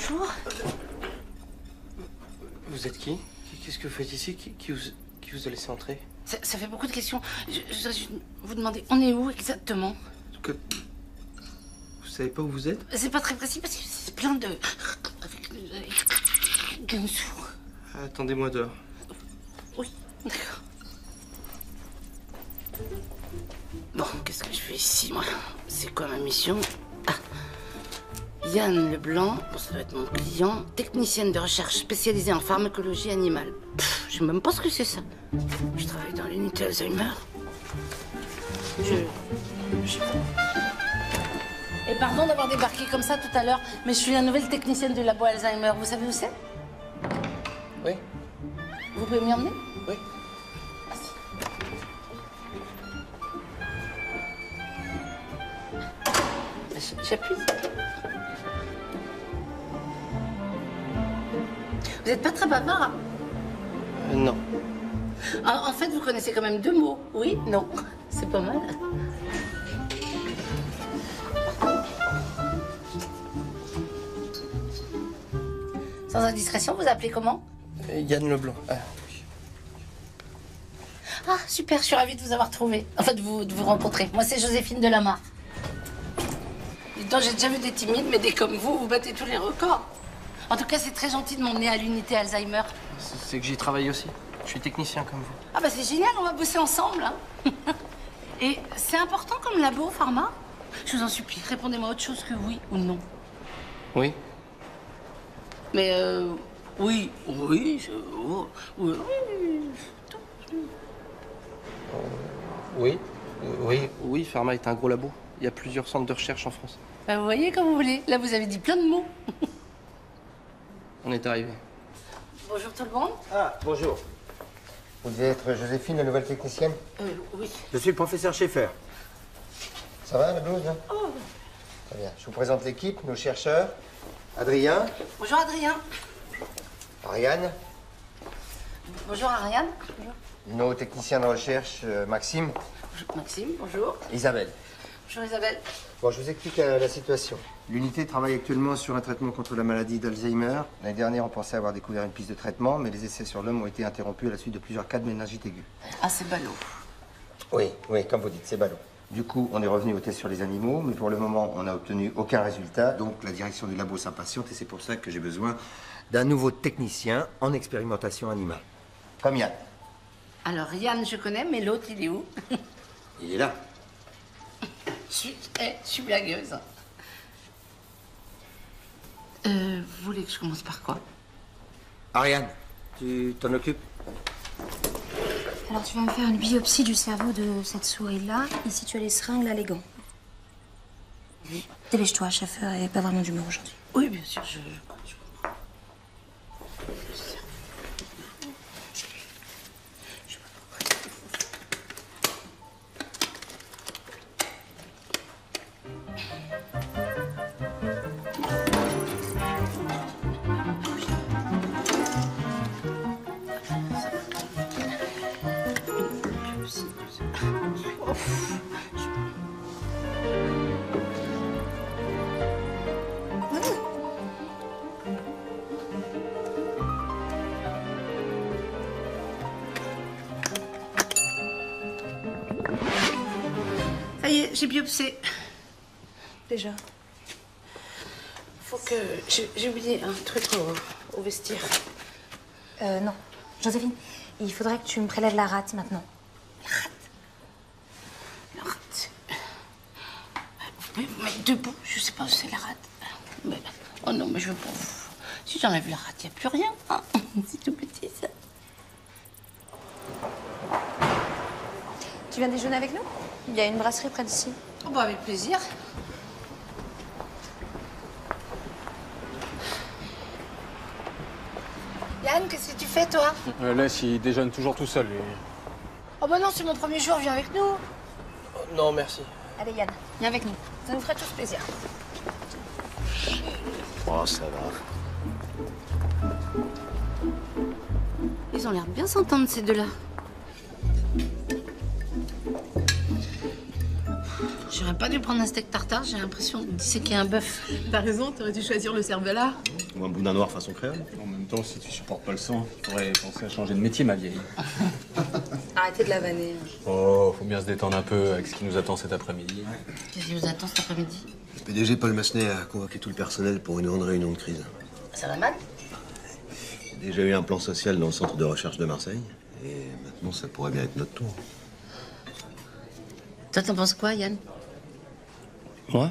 Bonjour. Vous êtes qui? Qu'est-ce que vous faites ici? Qui vous a laissé entrer? Ça fait beaucoup de questions. Je dois vous demander, on est où exactement? Que... Vous savez pas où vous êtes? C'est pas très précis parce que c'est plein de... sourd. Attendez-moi dehors. Oui, d'accord. Bon, qu'est-ce que je fais ici, moi? C'est quoi ma mission? Ah. Yann Leblanc, bon, ça doit être mon client, technicienne de recherche spécialisée en pharmacologie animale. Je sais même pas ce que c'est ça. Je travaille dans l'unité Alzheimer. Et pardon d'avoir débarqué comme ça tout à l'heure, mais je suis la nouvelle technicienne du labo Alzheimer. Vous savez où c'est? Oui. Vous pouvez m'y emmener? Oui. Merci. J'appuie. Vous n'êtes pas très bavard, hein? Non. En fait, vous connaissez quand même 2 mots. Oui, non. C'est pas mal. Sans indiscrétion, vous appelez comment? Yann Leblanc. Ah, super, je suis ravie de vous avoir trouvé. Enfin, de vous rencontrer. Moi, c'est Joséphine Delamarre. Dites donc, j'ai déjà vu des timides, mais des comme vous battez tous les records. En tout cas, c'est très gentil de m'emmener à l'unité Alzheimer. C'est que j'y travaille aussi. Je suis technicien comme vous. Ah bah c'est génial, on va bosser ensemble. Hein. Et c'est important comme labo, pharma? Je vous en supplie, répondez-moi autre chose que oui ou non. Oui. Mais oui. Oui, Pharma est un gros labo. Il y a plusieurs centres de recherche en France. Bah, vous voyez comme vous voulez. Là, vous avez dit plein de mots. On est arrivé. Bonjour tout le monde. Ah, bonjour. Vous devez être Joséphine, la nouvelle technicienne? Oui. Je suis le professeur Schaeffer. Ça va, la blouse? Oh. Très bien. Je vous présente l'équipe, nos chercheurs. Adrien. Bonjour Adrien. Ariane. Bonjour Ariane. Bonjour. Nos techniciens de recherche, Maxime. Bonjour Maxime, bonjour. Isabelle. Bonjour Isabelle. Bon, je vous explique la situation. L'unité travaille actuellement sur un traitement contre la maladie d'Alzheimer. L'année dernière, on pensait avoir découvert une piste de traitement, mais les essais sur l'homme ont été interrompus à la suite de plusieurs cas de méningite aiguë. Ah, c'est ballot. Oui, comme vous dites, c'est ballot. Du coup, on est revenu au test sur les animaux, mais pour le moment, on n'a obtenu aucun résultat. Donc, la direction du labo s'impatiente et c'est pour ça que j'ai besoin d'un nouveau technicien en expérimentation animale. Comme Yann. Alors Yann, je connais, mais l'autre, il est où? Il est là. Je suis blagueuse. Vous voulez que je commence par quoi? Ariane, tu t'en occupes? Alors, tu vas me faire une biopsie du cerveau de cette souris-là. Ici, tu as les seringues, là, les gants. Oui. Dépêche-toi, chauffeur, et pas vraiment d'humeur aujourd'hui. Oui, bien sûr, je comprends. Ça y est, j'ai biopsé. Déjà. Faut que... J'ai oublié un truc au vestiaire. Non. Joséphine, il faudrait que tu me prélèves la rate maintenant. La rate. Vous pouvez vous mettre debout, je sais pas où c'est la rate. Mais... Oh non, mais je veux pas vous... Si j'enlève la rate, il n'y a plus rien. Hein. C'est tout petit, ça. Tu viens déjeuner avec nous? Il y a une brasserie près d'ici. Oh bah avec plaisir. Yann, qu'est-ce que tu fais, toi? Laisse, il déjeune toujours tout seul, lui. Oh bah non, c'est mon premier jour, viens avec nous. Oh, non, merci. Allez, Yann, viens avec nous. Ça nous ferait tous plaisir. Oh, ça va. Ils ont l'air de bien s'entendre, ces deux-là. Je J'aurais pas dû prendre un steak tartare, j'ai l'impression de disséquer un bœuf. T'as raison, t'aurais dû choisir le cervelas. Ou un boudin noir façon créole. En même temps, si tu supportes pas le sang, il faudrait penser à changer de métier, ma vieille. Arrêtez de la vanner. Oh, faut bien se détendre un peu avec ce qui nous attend cet après-midi. Qu'est-ce qui vous attend cet après-midi? Le PDG Paul Massenet a convoqué tout le personnel pour une grande réunion de crise. Ça va mal? Il y a déjà eu un plan social dans le centre de recherche de Marseille. Et maintenant, ça pourrait bien être notre tour. Toi, t'en penses quoi, Yann? Moi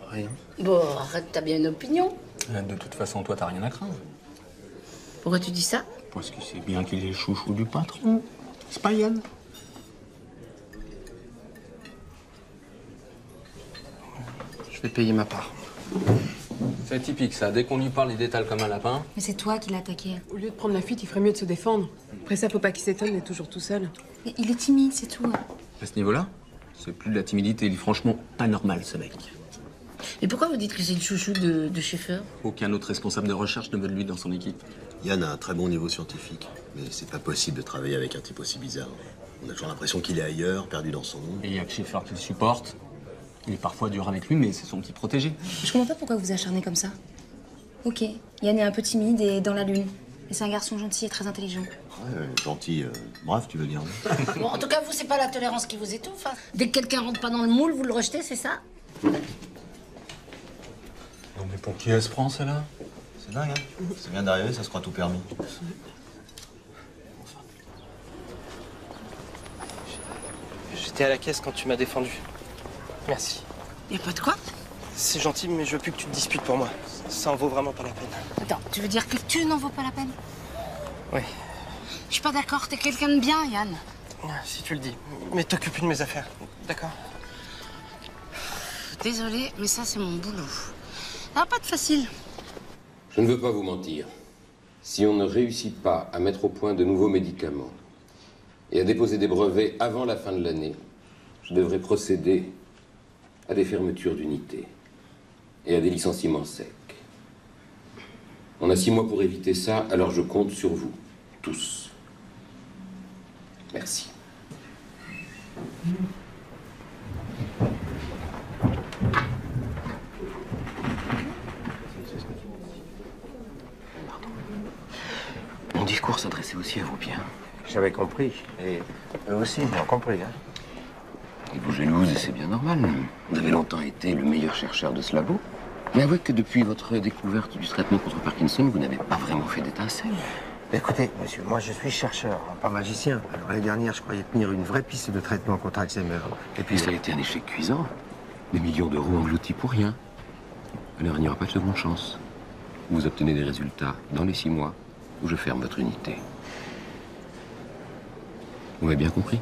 Rien. Bon, arrête, t'as bien une opinion. De toute façon, toi, t'as rien à craindre. Pourquoi tu dis ça? Parce que c'est bien qu'il est le chouchou du patron. C'est pas Yann. Je vais payer ma part. C'est typique, ça. Dès qu'on lui parle, il détale comme un lapin. Mais c'est toi qui l'as attaqué. Au lieu de prendre la fuite, il ferait mieux de se défendre. Après ça, faut pas qu'il s'étonne d'être toujours tout seul. Mais il est timide, c'est tout. À ce niveau-là, c'est plus de la timidité. Il est franchement pas normal, ce mec. Et pourquoi vous dites que c'est le chouchou de Schaeffer? Aucun autre responsable de recherche ne veut de lui dans son équipe. Yann a un très bon niveau scientifique. Mais c'est pas possible de travailler avec un type aussi bizarre. On a toujours l'impression qu'il est ailleurs, perdu dans son monde. Et il y a que Schaeffer qui le supporte. Il est parfois dur avec lui, mais c'est son petit protégé. Je comprends pas pourquoi vous vous acharnez comme ça. Ok, Yann est un peu timide et dans la lune. Mais c'est un garçon gentil et très intelligent. Ouais, gentil, brave, tu veux dire. Bon, en tout cas, vous, c'est pas la tolérance qui vous étouffe. Hein. Dès que quelqu'un rentre pas dans le moule, vous le rejetez, c'est ça? Non, mais pour qui elle se prend, celle-là? C'est dingue, hein. C'est bien d'arriver, ça se croit tout permis. J'étais à la caisse quand tu m'as défendu. Merci. Y a pas de quoi? C'est gentil, mais je veux plus que tu te disputes pour moi. Ça en vaut vraiment pas la peine. Attends, tu veux dire que tu n'en vaux pas la peine? Oui, Je suis pas d'accord, t'es quelqu'un de bien, Yann. si tu le dis. Mais t'occupe plus de mes affaires, d'accord? Désolée, mais ça, c'est mon boulot. Ah, pas de facile. Je ne veux pas vous mentir. Si on ne réussit pas à mettre au point de nouveaux médicaments et à déposer des brevets avant la fin de l'année, je devrais procéder à des fermetures d'unités et à des licenciements secs. On a 6 mois pour éviter ça, alors je compte sur vous, tous. Merci. Mon discours s'adressait aussi à vous, Pierre. J'avais compris. Et eux aussi, ils ont compris, hein. Et vous jalouse, et c'est bien normal. Vous avez longtemps été le meilleur chercheur de ce labo. Mais avouez que depuis votre découverte du traitement contre Parkinson, vous n'avez pas vraiment fait d'étincelle. Écoutez, monsieur, moi je suis chercheur, pas magicien. Alors l'année dernière, je croyais tenir une vraie piste de traitement contre Alzheimer. Et puis Et ça a été un échec cuisant. Des millions d'euros engloutis pour rien. Alors il n'y aura pas de seconde chance. Vous obtenez des résultats dans les 6 mois où je ferme votre unité. Vous m'avez bien compris?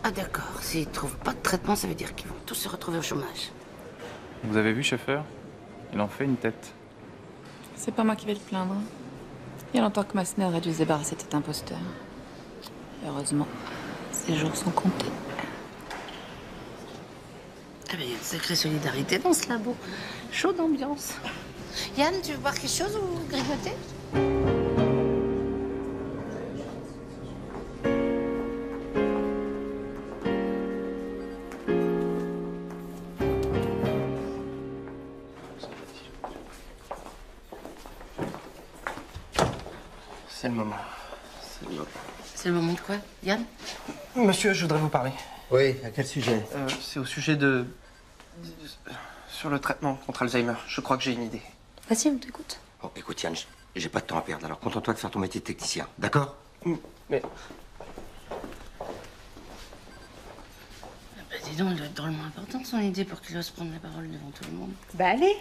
Ah, d'accord. S'ils trouvent pas de traitement, ça veut dire qu'ils vont tous se retrouver au chômage. Vous avez vu Schaeffer? Il en fait une tête. C'est pas moi qui vais le plaindre. Il y a longtemps que Massenet aurait dû se débarrasser de cet imposteur. Et heureusement, ses jours sont comptés. Ah, ben, il y a une sacrée solidarité dans ce labo. Chaud d'ambiance. Yann, tu veux boire quelque chose ou grignoter? C'est le moment. C'est le moment. C'est le moment de quoi, Yann? Monsieur, je voudrais vous parler. oui, à quel sujet? C'est au sujet de... Sur le traitement contre Alzheimer. Je crois que j'ai une idée. Vas-y, on t'écoute. Bon, écoute, Yann, j'ai pas de temps à perdre. Alors contente-toi de faire ton métier de technicien, d'accord? Mais... Ah, bah, dis donc, il doit être drôlement important de son idée pour qu'il ose prendre la parole devant tout le monde. Bah allez,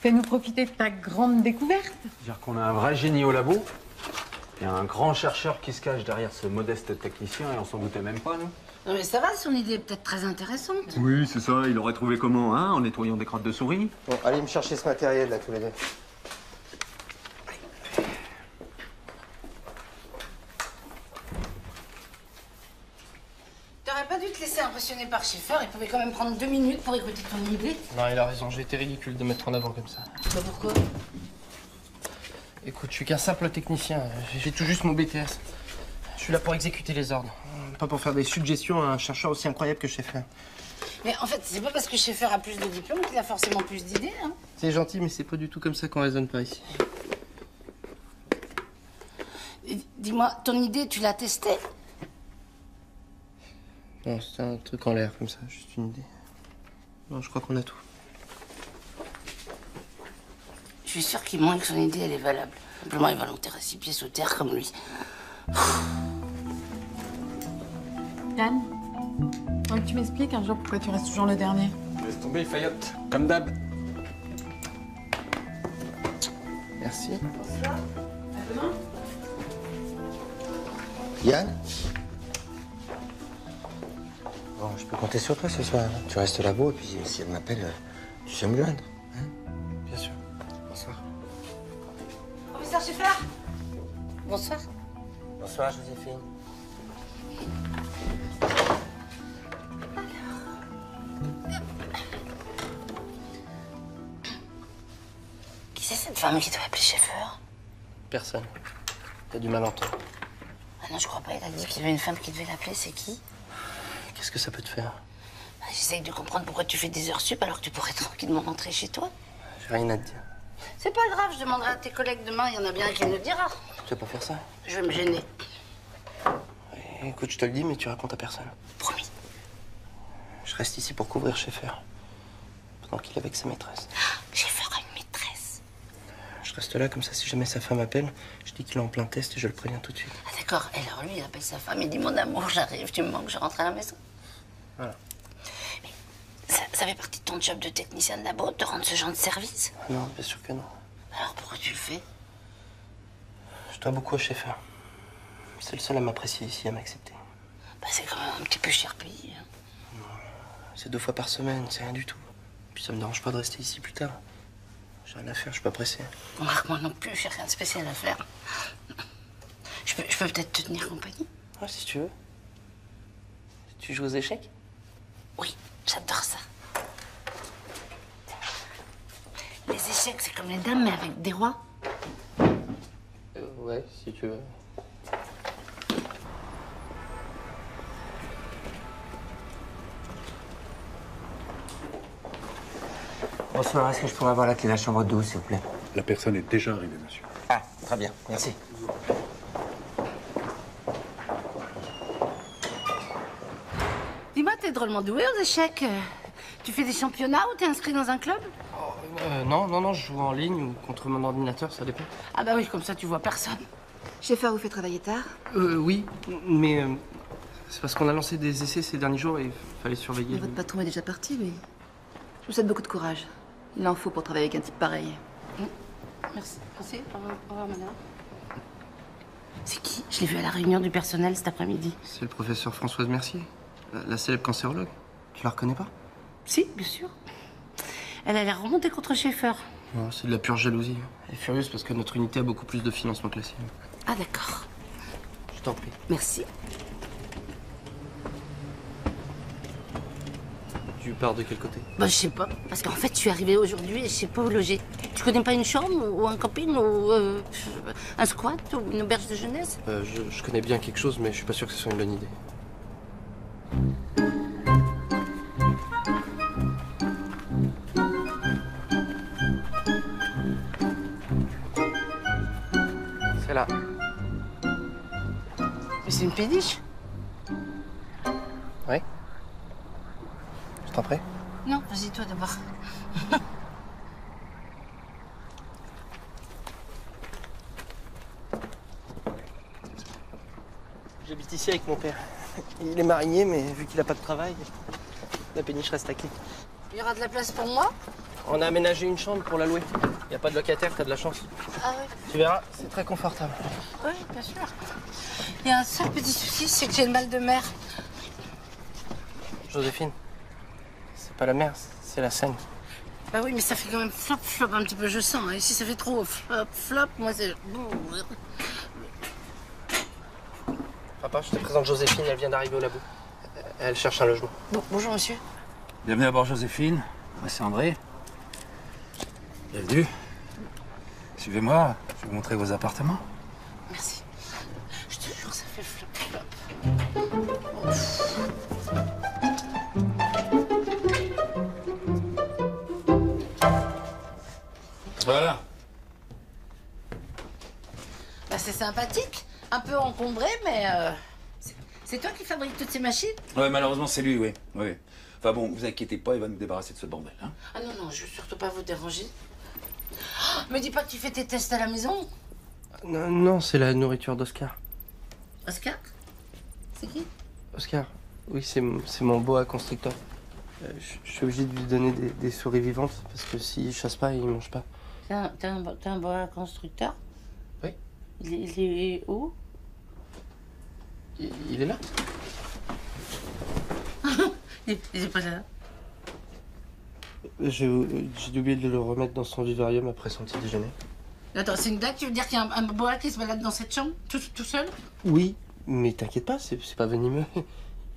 fais-nous profiter de ta grande découverte. Dire qu'on a un vrai génie au labo. Il y a un grand chercheur qui se cache derrière ce modeste technicien et on s'en doutait même pas, nous. Non, mais ça va, son idée est peut-être très intéressante. Oui, c'est ça. Il aurait trouvé comment, hein, en nettoyant des crottes de souris? Bon, allez me chercher ce matériel, là, tous les deux. T'aurais pas dû te laisser impressionner par Schaeffer. Il pouvait quand même prendre 2 minutes pour écouter ton idée. Non, il a raison. J'ai été ridicule de mettre en avant comme ça. Bah, pourquoi? Écoute, je suis qu'un simple technicien. J'ai tout juste mon BTS. Je suis là pour exécuter les ordres. Pas pour faire des suggestions à un chercheur aussi incroyable que Schaeffer. Mais en fait, c'est pas parce que Schaeffer a plus de diplômes qu'il a forcément plus d'idées, hein. C'est gentil, mais c'est pas du tout comme ça qu'on raisonne par ici. Dis-moi, ton idée, tu l'as testée? Non, c'est un truc en l'air, comme ça, juste une idée. Non, je crois qu'on a tout. Je suis sûre qu'il manque que son idée, elle est valable. Simplement, il va l'enterrer 6 pieds sous terre comme lui. Yann, donc tu m'expliques un jour pourquoi tu restes toujours le dernier. Laisse tomber, Fayotte, comme d'hab. Merci. Bonsoir. À demain. Yann? Bon, je peux compter sur toi ce soir. Hein. Tu restes là-bas et puis si elle m'appelle, tu sais me joindre. Hein? Bien sûr. Bonsoir. Professeur Schaeffer. Bonsoir. Bonsoir, Joséphine. Qui c'est cette femme qui doit appeler Schaeffer? Personne. T'as du mal entendre. Ah non, je crois pas. Il a dit qu'il y avait une femme qui devait l'appeler. C'est qui? Qu'est-ce que ça peut te faire? Bah, j'essaye de comprendre pourquoi tu fais des heures sup alors que tu pourrais tranquillement rentrer chez toi. J'ai rien à te dire. C'est pas grave, je demanderai à tes collègues demain. Il y en a bien un qui me le dira. Tu vas pas faire ça? Je vais me gêner. Écoute, je te le dis, mais tu racontes à personne. Promis. Je reste ici pour couvrir Schaeffer. Pendant qu'il est avec sa maîtresse. Schaeffer a une maîtresse. Je reste là, comme ça, si jamais sa femme appelle, je dis qu'il est en plein test et je le préviens tout de suite. Ah d'accord. Et alors lui, il appelle sa femme, il dit mon amour, j'arrive, tu me manques, je rentre à la maison. Voilà. Mais ça fait partie de ton job de technicien de labo, de rendre ce genre de service? Non, bien sûr que non. Alors pourquoi tu le fais? Je dois beaucoup à Schaeffer. C'est le seul à m'apprécier ici, à m'accepter. Bah c'est quand même un petit peu cher payé. Hein. C'est 2 fois par semaine, c'est rien du tout. Puis ça me dérange pas de rester ici plus tard. J'ai rien à faire, je suis pas pressé. Remarque, moi non plus, j'ai rien de spécial à faire. Je peux peut-être te tenir compagnie? Ouais, si tu veux. Tu joues aux échecs? Oui, j'adore ça. Les échecs, c'est comme les dames, mais avec des rois. Ouais, si tu veux. Bonsoir, est-ce que je pourrais avoir la clé de la chambre 12, s'il vous plaît? La personne est déjà arrivée, monsieur. Ah, très bien, merci. Dis-moi, t'es drôlement doué aux échecs. Tu fais des championnats ou t'es inscrit dans un club? Non, je joue en ligne ou contre mon ordinateur, ça dépend. Ah bah oui, comme ça tu vois personne. Schaeffer vous fait travailler tard? Oui, mais c'est parce qu'on a lancé des essais ces derniers jours et il fallait surveiller. Mais votre patron est déjà parti, lui. Je vous souhaite beaucoup de courage. Il en faut pour travailler avec un type pareil. Merci. Merci. Au revoir, madame. C'est qui? Je l'ai vu à la réunion du personnel cet après-midi. C'est le professeur Françoise Mercier, la célèbre cancérologue. Tu la reconnais pas? Si, bien sûr. Elle a l'air remontée contre Schaeffer. Non, c'est de la pure jalousie. Elle est furieuse parce que notre unité a beaucoup plus de financement que la sienne. Ah d'accord. Je t'en prie. Merci. Tu pars de quel côté? Bah je sais pas, parce qu'en fait je suis arrivée aujourd'hui et je sais pas où loger. Tu connais pas une chambre ou un camping ou un squat ou une auberge de jeunesse? Je connais bien quelque chose, mais je suis pas sûr que ce soit une bonne idée. C'est là. Mais c'est une péniche? Oui. Je t'en prie. Non, vas-y toi d'abord. J'habite ici avec mon père. Il est marinier, mais vu qu'il a pas de travail, la péniche reste à clé. Il y aura de la place pour moi? On a aménagé une chambre pour la louer. Il y a pas de locataire, t'as de la chance. Ah oui. Tu verras, c'est très confortable. Oui, bien sûr. Il y a un seul petit souci, c'est que j'ai le mal de mer. Joséphine, c'est pas la mer, c'est la Seine. Bah oui, mais ça fait quand même flop, flop un petit peu, je sens. Et si ça fait trop flop, flop, moi c'est... Papa, je te présente Joséphine, elle vient d'arriver au labo. Elle cherche un logement. Bon, bonjour monsieur. Bienvenue à bord, Joséphine. Moi, c'est André. Bienvenue. Suivez-moi, je vais vous montrer vos appartements. Merci. Je te jure, ça fait flop. Voilà. Bah, c'est sympathique. Un peu encombré, mais... C'est toi qui fabriques toutes ces machines? Ouais, malheureusement, c'est lui, oui. Oui. Enfin bon, vous inquiétez pas, il va nous débarrasser de ce bordel, hein. Ah non, non, je veux surtout pas vous déranger. Oh, me dis pas que tu fais tes tests à la maison. Non, non, c'est la nourriture d'Oscar. Oscar? C'est qui? Oscar, oui, c'est mon boa constrictor. Je suis obligé de lui donner des souris vivantes, parce que s'il chasse pas, il mange pas. T'as un boa constructeur? Oui. Il est où? Il est là. Il est pas là. J'ai oublié de le remettre dans son vivarium après son petit déjeuner. Attends, c'est une blague? Tu veux dire qu'il y a un boa qui se balade dans cette chambre, tout seul? Oui, mais t'inquiète pas, c'est pas venimeux.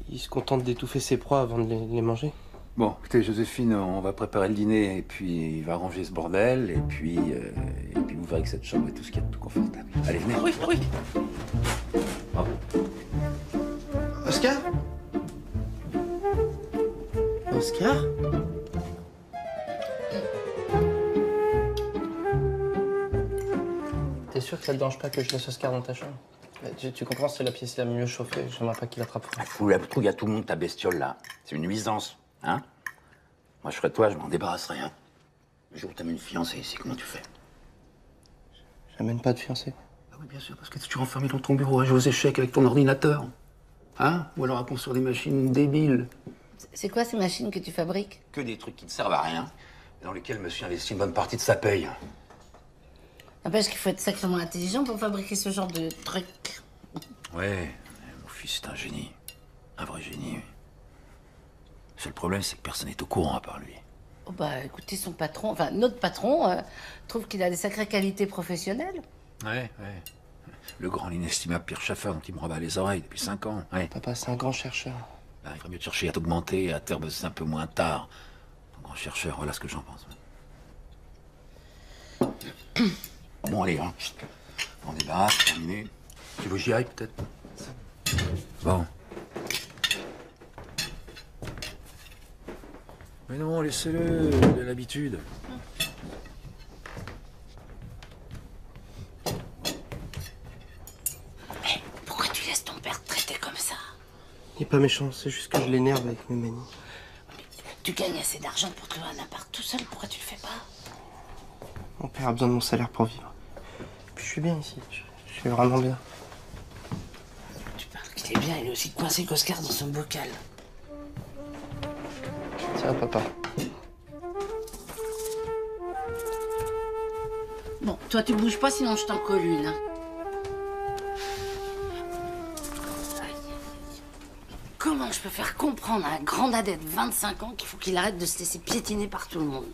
Il se contente d'étouffer ses proies avant de les manger. Bon, écoutez, Joséphine, on va préparer le dîner et puis il va ranger ce bordel et puis vous verrez que cette chambre est tout ce qu'il y a de plus confortable. Allez, venez. Oui, oui. Bravo. Oscar? Oscar? T'es sûr que ça te dérange pas que je laisse Oscar dans ta chambre? Tu comprends, c'est la pièce la mieux chauffée. J'aimerais pas qu'il attrape froid. Fous la trouille à tout le monde, ta bestiole là. C'est une nuisance, hein? Moi, je serais toi, je m'en débarrasserais, hein. Le jour où t'amènes une fiancée ici, comment tu fais? J'amène pas de fiancée. Ah oui, bien sûr, parce que t'es toujours enfermé dans ton bureau à jouer aux échecs avec ton ordinateur. Hein? Ou alors à construire des machines débiles. C'est quoi ces machines que tu fabriques? Que des trucs qui ne servent à rien, dans lesquels monsieur investit une bonne partie de sa paye. N'empêche qu'il faut être sacrément intelligent pour fabriquer ce genre de trucs. Ouais, mon fils est un génie. Un vrai génie, oui. Le seul problème, c'est que personne n'est au courant à part lui. Oh bah écoutez, son patron, enfin notre patron, trouve qu'il a des sacrées qualités professionnelles. Ouais. Le grand, l'inestimable Pierre Schaeffer dont il me rebat les oreilles depuis 5 ans. Ouais. Papa, c'est un grand chercheur. Bah, il ferait mieux de chercher à t'augmenter et à te faire bosser un peu moins tard. Un grand chercheur, voilà ce que j'en pense. Bon, allez, hein. On débarrasse, terminé. Tu veux que j'y aille, peut-être? Bon. Mais non, laissez-le, il a l'habitude. Mais pourquoi tu laisses ton père te traiter comme ça? Il est pas méchant, c'est juste que je l'énerve avec mes manies. Tu gagnes assez d'argent pour te louer un appart tout seul, pourquoi tu le fais pas? Mon père a besoin de mon salaire pour vivre. Puis je suis bien ici, je suis vraiment bien. Tu parles qu'il est bien, il est aussi coincé qu'Oscar dans son bocal. Tiens, papa. Bon, toi tu bouges pas, sinon je t'en colle une. Hein. Comment je peux faire comprendre à un grand dadais de 25 ans qu'il faut qu'il arrête de se laisser piétiner par tout le monde?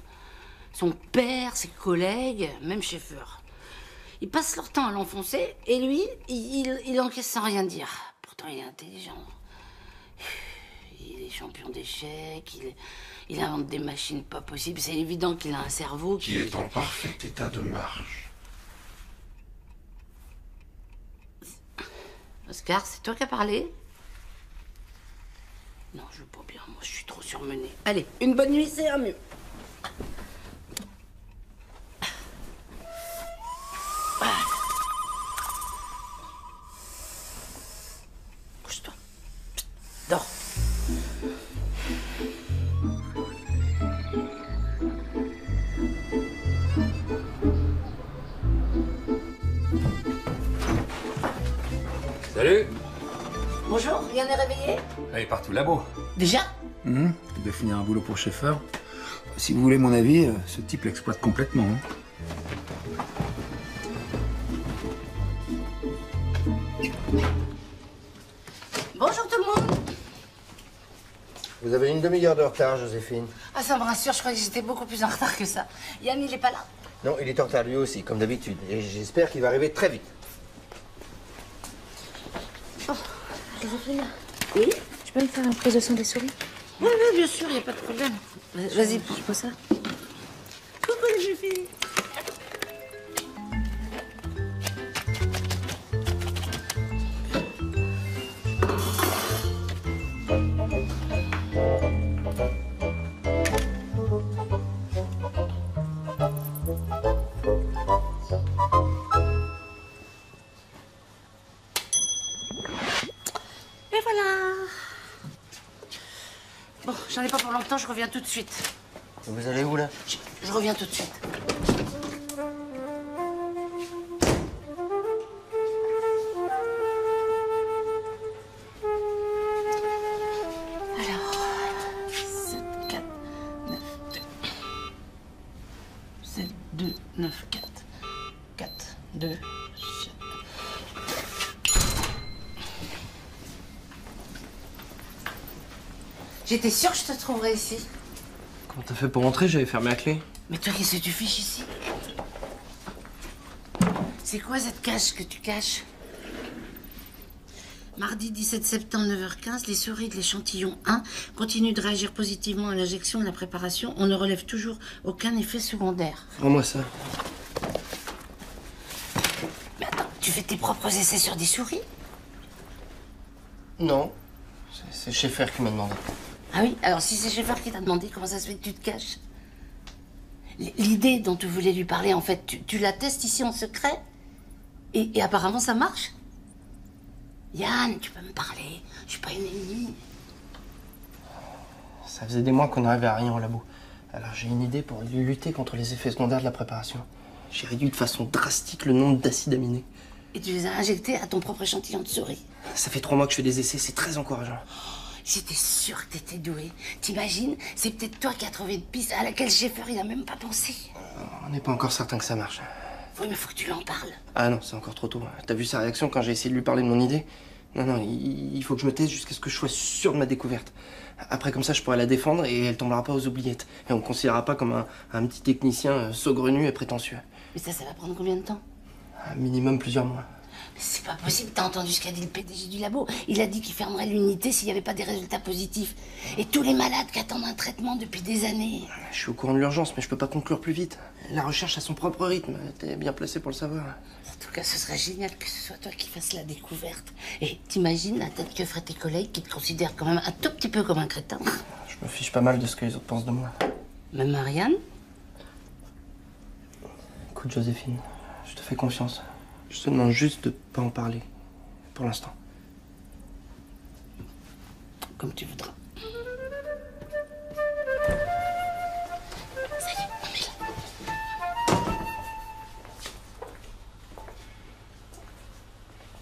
Son père, ses collègues, même Schaeffer. Ils passent leur temps à l'enfoncer et lui, il encaisse sans rien dire. Pourtant, il est intelligent. Il est champion d'échecs, il invente des machines pas possibles. C'est évident qu'il a un cerveau qui est en parfait état de marche. Oscar, c'est toi qui as parlé? Non, je veux pas bien, moi je suis trop surmenée. Allez, une bonne nuit, c'est un mieux. Couche-toi. Dors. Salut! Bonjour, Yann est réveillé? Elle est partout là-bas. Déjà? Il doit finir un boulot pour Schaeffer. Si vous voulez mon avis, ce type l'exploite complètement. Hein. Bonjour tout le monde. Vous avez une demi-heure de retard, Joséphine. Ah, ça me rassure, je croyais que j'étais beaucoup plus en retard que ça. Yann, il est pas là? Non, il est en retard lui aussi, comme d'habitude. Et j'espère qu'il va arriver très vite. Oh, Joséphine, Oui? tu peux me faire une prise de sang des souris? Oui, bien sûr, il n'y a pas de problème. Vas-y, Je pose ça. Coucou les jeunes filles. Bon, j'en ai pas pour longtemps, je reviens tout de suite. Vous allez où, là? Je reviens tout de suite. Alors, 7, 4, 9, 2. 7, 2, 9, 4. 4, 2, 7. J'étais sûre que je te trouverais ici. Comment t'as fait pour rentrer? J'avais fermé la clé. Mais toi, qu'est-ce que tu fiches ici? C'est quoi cette cache que tu caches? Mardi 17 septembre, 9h15, les souris de l'échantillon 1 continuent de réagir positivement à l'injection de la préparation. On ne relève toujours aucun effet secondaire. Rends-moi ça. Mais attends, tu fais tes propres essais sur des souris? Non. C'est Schaeffer qui m'a demandé. Ah oui? Alors si c'est Schaeffer qui t'a demandé, comment ça se fait que tu te caches? L'idée dont tu voulais lui parler, en fait, tu la testes ici en secret? Et apparemment, ça marche? Yann, tu peux me parler. Je suis pas une ennemie. Ça faisait des mois qu'on n'arrivait à rien au labo. Alors j'ai une idée pour lutter contre les effets secondaires de la préparation. J'ai réduit de façon drastique le nombre d'acides aminés. Et tu les as injectés à ton propre échantillon de souris? Ça fait 3 mois que je fais des essais, c'est très encourageant. J'étais sûre que t'étais doué. T'imagines? C'est peut-être toi qui as trouvé une piste à laquelle Schaeffer, il a même pas pensé. On n'est pas encore certain que ça marche. Oui, mais faut que tu lui en parles. Ah non, c'est encore trop tôt. T'as vu sa réaction quand j'ai essayé de lui parler de mon idée? Non, il faut que je me taise jusqu'à ce que je sois sûr de ma découverte. Après, comme ça, je pourrai la défendre et elle tombera pas aux oubliettes. Et on me considérera pas comme un petit technicien saugrenu et prétentieux. Mais ça va prendre combien de temps? Un minimum plusieurs mois. Mais c'est pas possible, t'as entendu ce qu'a dit le PDG du labo? Il a dit qu'il fermerait l'unité s'il n'y avait pas des résultats positifs. Et tous les malades qui attendent un traitement depuis des années. Je suis au courant de l'urgence, mais je peux pas conclure plus vite. La recherche a son propre rythme. T'es bien placé pour le savoir. En tout cas, ce serait génial que ce soit toi qui fasses la découverte. Et t'imagines la tête que feraient tes collègues qui te considèrent quand même un tout petit peu comme un crétin? Je me fiche pas mal de ce que les autres pensent de moi. Même Marianne? Écoute, Joséphine, je te fais confiance. Je te demande juste de pas en parler. Pour l'instant. Comme tu voudras. Salut, on est là.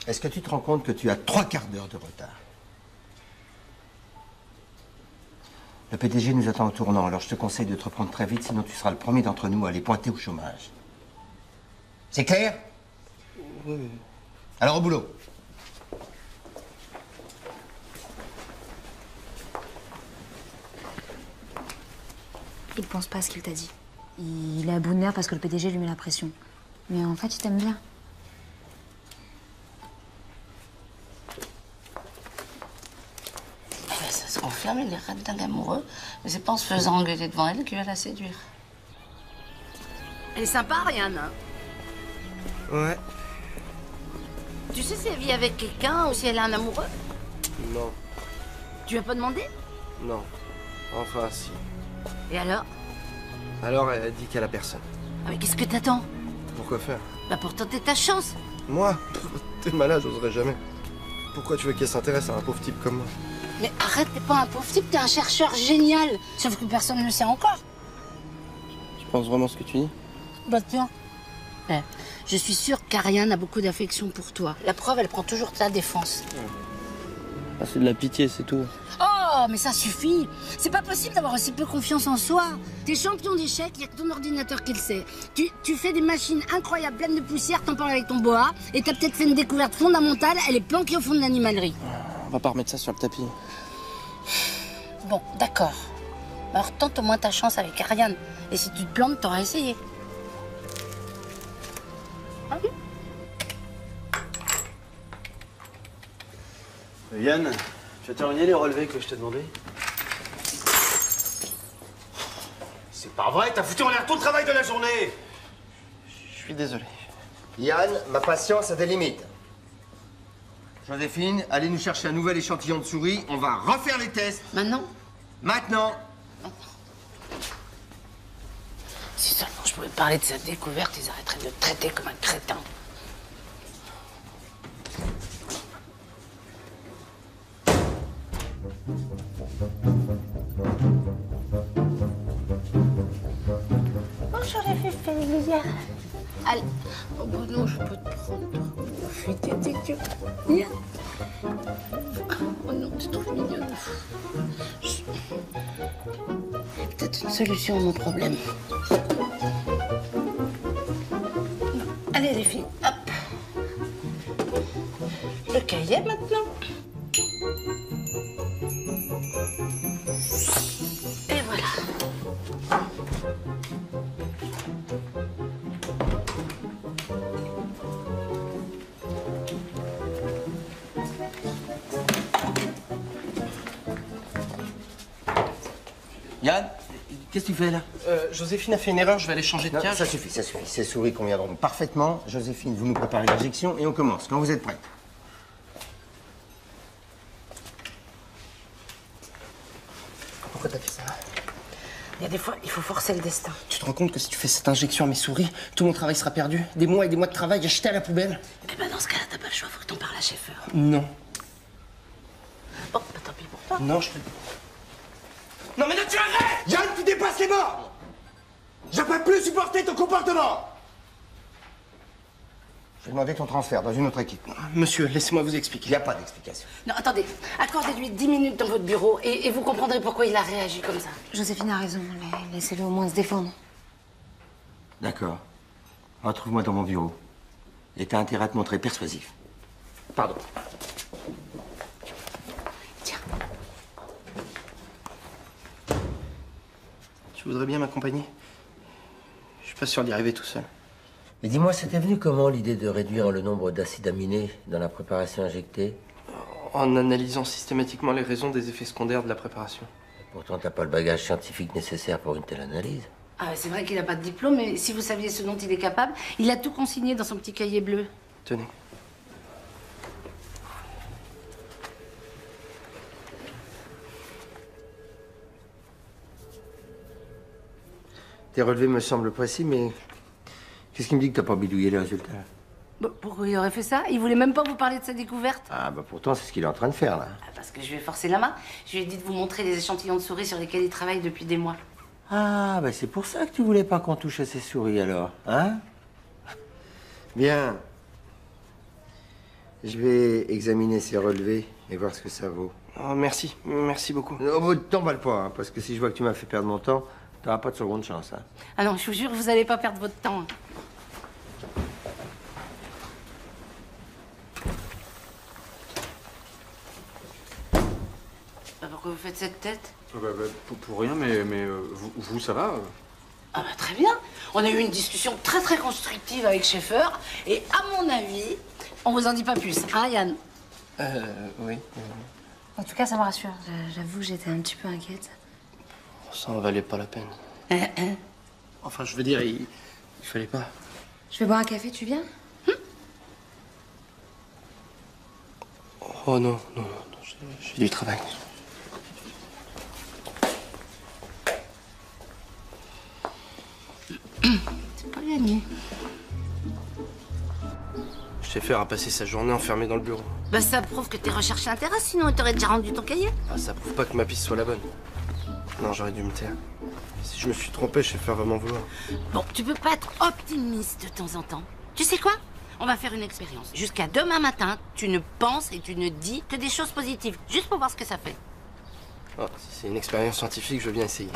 Est-ce que tu te rends compte que tu as 3 quarts d'heure de retard? Le PDG nous attend au tournant, alors je te conseille de te reprendre très vite, sinon tu seras le premier d'entre nous à aller pointer au chômage. C'est clair? Oui. Alors au boulot. Il pense pas à ce qu'il t'a dit. Il est à bout de nerfs parce que le PDG lui met la pression. Mais en fait, il t'aime bien. Ça se confirme, il est red dingue amoureux. Mais c'est pas en se faisant engueuler devant elle qu'il va la séduire. Elle est sympa, Ariane, hein? Ouais. Tu sais si elle vit avec quelqu'un ou si elle a un amoureux? Non. Tu lui as pas demandé? Non. Enfin, si. Et alors? Alors, elle dit qu'elle a personne. Ah, mais qu'est-ce que t'attends? Pourquoi faire? Bah pour tenter ta chance. Moi? T'es malade, j'oserais jamais. Pourquoi tu veux qu'elle s'intéresse à un pauvre type comme moi? Mais arrête, t'es pas un pauvre type, t'es un chercheur génial. Sauf que personne ne le sait encore. Tu penses vraiment ce que tu dis? Bah tiens. Je suis sûre qu'Ariane a beaucoup d'affection pour toi. La preuve, elle prend toujours ta défense. Ah, c'est de la pitié, c'est tout. Oh, mais ça suffit. C'est pas possible d'avoir aussi peu confiance en soi. T'es champion d'échecs, il y a que ton ordinateur qui le sait. Tu fais des machines incroyables, pleines de poussière, t'en parles avec ton boa, et t'as peut-être fait une découverte fondamentale, elle est planquée au fond de l'animalerie. On va pas remettre ça sur le tapis. Bon, d'accord. Alors tente au moins ta chance avec Ariane. Et si tu te plantes, t'auras essayé. Yann, tu as terminé les relevés que je t'ai demandé? C'est pas vrai, t'as foutu en l'air tout le travail de la journée! Je suis désolé. Yann, ma patience a des limites. Joséphine, allez nous chercher un nouvel échantillon de souris, on va refaire les tests. Maintenant? Maintenant. Si seulement je pouvais parler de cette découverte, ils arrêteraient de te traiter comme un crétin. Bonjour les filles. Allez. Oh bah non, je peux te prendre. Je suis tété. Viens. Oh non, tu trouves mignonne. Peut-être une solution à mon problème. Allez les filles, hop. Le cahier maintenant. Et voilà. Yann, qu'est-ce que tu fais là? Joséphine a fait une erreur, je vais aller changer de Non, cage. ça suffit, ça suffit. Ces souris conviendront parfaitement. Joséphine, vous nous préparez l'injection et on commence quand vous êtes prête. Pourquoi t'as fait ça? Il y a des fois, il faut forcer le destin. Tu te rends compte que si tu fais cette injection à mes souris, tout mon travail sera perdu? Des mois et des mois de travail jetés à la poubelle? Eh ben dans ce cas-là, t'as pas le choix, faut que t'en parles à Schaeffer. Non. Bon, bah tant pis pour toi. Non, je te... Non mais là tu arrêtes! Yann, tu dépasses les bornes! Je peux plus supporter ton comportement! Je vais demander ton transfert dans une autre équipe. Monsieur, laissez-moi vous expliquer. Il n'y a pas d'explication. Non, attendez. Accordez-lui 10 minutes dans votre bureau et vous comprendrez pourquoi il a réagi comme ça. Joséphine a raison. Laissez-le au moins se défendre. D'accord. Retrouve-moi dans mon bureau. Et t'as intérêt à te montrer persuasif. Pardon. Tiens. Tu voudrais bien m'accompagner? Je suis pas sûr d'y arriver tout seul. Mais dis-moi, c'était venu comment l'idée de réduire le nombre d'acides aminés dans la préparation injectée? En analysant systématiquement les raisons des effets secondaires de la préparation. Pourtant, t'as pas le bagage scientifique nécessaire pour une telle analyse. Ah, c'est vrai qu'il n'a pas de diplôme, mais si vous saviez ce dont il est capable, il a tout consigné dans son petit cahier bleu. Tenez. Tes relevés me semblent précis, mais qu'est-ce qui me dit que t'as pas bidouillé les résultats? Bah, pourquoi il aurait fait ça? Il voulait même pas vous parler de sa découverte. Ah bah pourtant, c'est ce qu'il est en train de faire, là. Ah, parce que je lui ai forcé la main. Je lui ai dit de vous montrer les échantillons de souris sur lesquels il travaille depuis des mois. Ah, bah c'est pour ça que tu voulais pas qu'on touche à ces souris, alors, hein? Bien. Je vais examiner ces relevés et voir ce que ça vaut. Oh, merci. Merci beaucoup. Oh, t'emballe pas, hein, parce que si je vois que tu m'as fait perdre mon temps, t'auras pas de seconde chance, hein. Ah non, je vous jure, vous n'allez pas perdre votre temps. Pourquoi vous faites cette tête? Pour rien, mais vous, ça va? Ah bah très bien. On a eu une discussion très constructive avec Schaeffer. Et à mon avis, on vous en dit pas plus. Hein, Yann? Oui. En tout cas, ça me rassure. J'avoue que j'étais un petit peu inquiète. Ça en valait pas la peine. Enfin, je veux dire, il fallait pas. Je vais boire un café, tu viens? Oh non, j'ai du travail. C'est pas gagné. Schaeffer a passé sa journée enfermé dans le bureau. Bah ça prouve que tes recherches l'intéressent, sinon il t'aurait déjà rendu ton cahier. Ah, ça prouve pas que ma piste soit la bonne. Non, j'aurais dû me taire. Si je me suis trompé, Schaeffer va m'en vouloir. Bon, tu peux pas être optimiste de temps en temps. Tu sais quoi? On va faire une expérience. Jusqu'à demain matin, tu ne penses et tu ne dis que des choses positives. Juste pour voir ce que ça fait. Oh, si c'est une expérience scientifique, je veux bien essayer.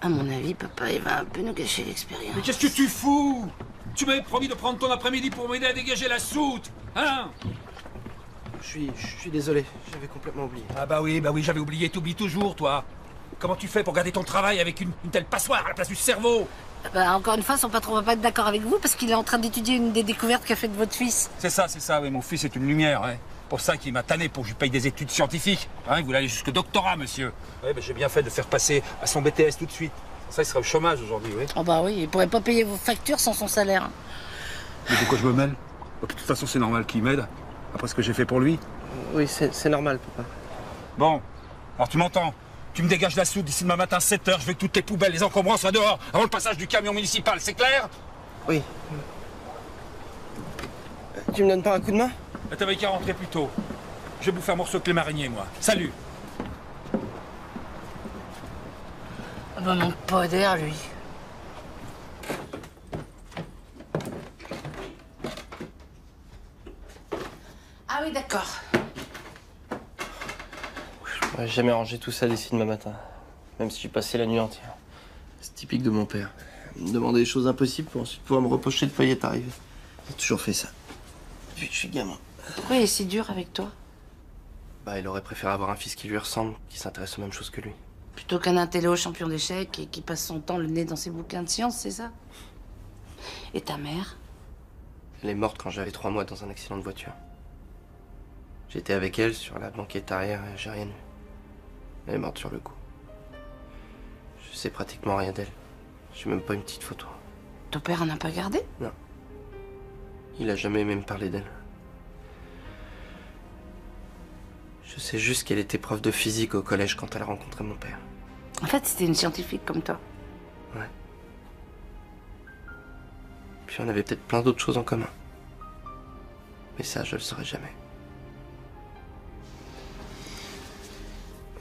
À mon avis, papa, il va un peu nous gâcher l'expérience. Mais qu'est-ce que tu fous? Tu m'avais promis de prendre ton après-midi pour m'aider à dégager la soute, hein? Je suis désolé, j'avais complètement oublié. Ah bah oui, j'avais oublié, t'oublies toujours, toi. Comment tu fais pour garder ton travail avec une telle passoire à la place du cerveau? Bah, encore une fois, son patron va pas être d'accord avec vous parce qu'il est en train d'étudier une des découvertes qu'a faites votre fils. C'est ça, oui, mon fils est une lumière, hein. Pour ça qu'il m'a tanné pour que je lui paye des études scientifiques. Hein, il voulait aller jusqu'au doctorat, monsieur. Ouais, j'ai bien fait de faire passer à son BTS tout de suite. Sans ça, il serait au chômage aujourd'hui, oui. Oh bah oui, il pourrait pas payer vos factures sans son salaire. Mais pourquoi je me mêle? De toute façon, c'est normal qu'il m'aide, après ce que j'ai fait pour lui. Oui, c'est normal, papa. Bon, alors tu m'entends? Tu me dégages la soude d'ici demain matin 7h, je veux que toutes les poubelles, les encombrants soient dehors avant le passage du camion municipal, c'est clair? Oui. Tu me donnes pas un coup de main? T'avais qu'à rentrer plus tôt. Je vais bouffer un morceau de clé marinier, moi. Salut. Ah bah, manque pas d'air, lui. Ah oui, d'accord. Je pourrais jamais ranger tout ça d'ici demain matin. Même si j'ai passé la nuit entière. C'est typique de mon père. Me demander des choses impossibles pour ensuite pouvoir me reprocher de pas y être arrivé. J'ai toujours fait ça. Depuis que je suis gamin. Pourquoi il est si dur avec toi? Bah, il aurait préféré avoir un fils qui lui ressemble, qui s'intéresse aux mêmes choses que lui. Plutôt qu'un intello champion d'échecs et qui passe son temps le nez dans ses bouquins de sciences, c'est ça? Et ta mère? Elle est morte quand j'avais 3 mois dans un accident de voiture. J'étais avec elle sur la banquette arrière et j'ai rien eu. Elle est morte sur le coup. Je sais pratiquement rien d'elle. J'ai même pas une petite photo. Ton père en a pas gardé? Non. Il a jamais même parlé d'elle. Je sais juste qu'elle était prof de physique au collège quand elle a rencontré mon père. En fait, c'était une scientifique comme toi. Ouais. Puis on avait peut-être plein d'autres choses en commun. Mais ça, je le saurais jamais.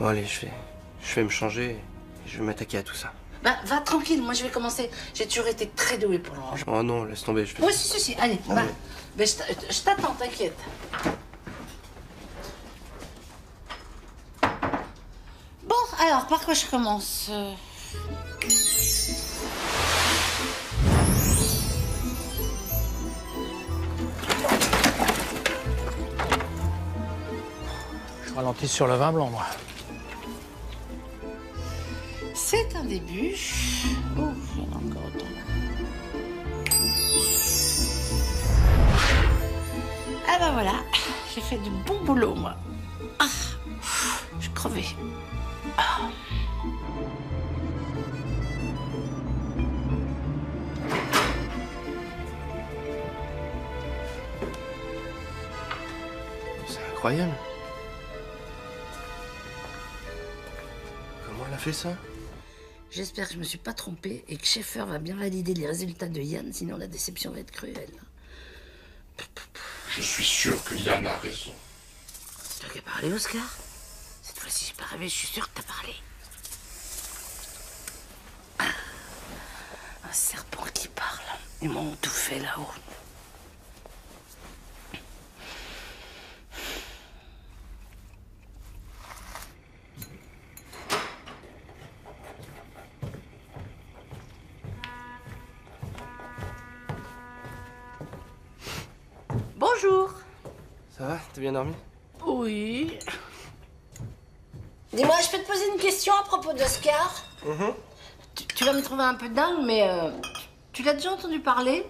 Bon, allez, je vais me changer et je vais m'attaquer à tout ça. Bah, va tranquille, moi je vais commencer. J'ai toujours été très douée pour le rangement. Oh non, laisse tomber, je fais... Oui, si, allez, va. Ben, je t'attends, t'inquiète. Bon, alors, par quoi je commence? Je ralentis sur le vin blanc, moi. C'est un début. Oh, il y en a encore autant là. Ah bah voilà, j'ai fait du bon boulot, moi. Ah, je suis crevée. Ah. C'est incroyable. Comment elle a fait ça? J'espère que je me suis pas trompée et que Schaeffer va bien valider les résultats de Yann, sinon la déception va être cruelle. Je suis sûr que Yann a raison. C'est toi qui as parlé, Oscar? Cette fois-ci, j'ai pas rêvé, je suis sûre que t'as parlé. Un serpent qui parle. Ils m'ont tout fait là-haut. Bonjour. Ça va? T'as bien dormi? Oui. Dis-moi, je peux te poser une question à propos d'Oscar? Tu vas me trouver un peu dingue, mais tu l'as déjà entendu parler?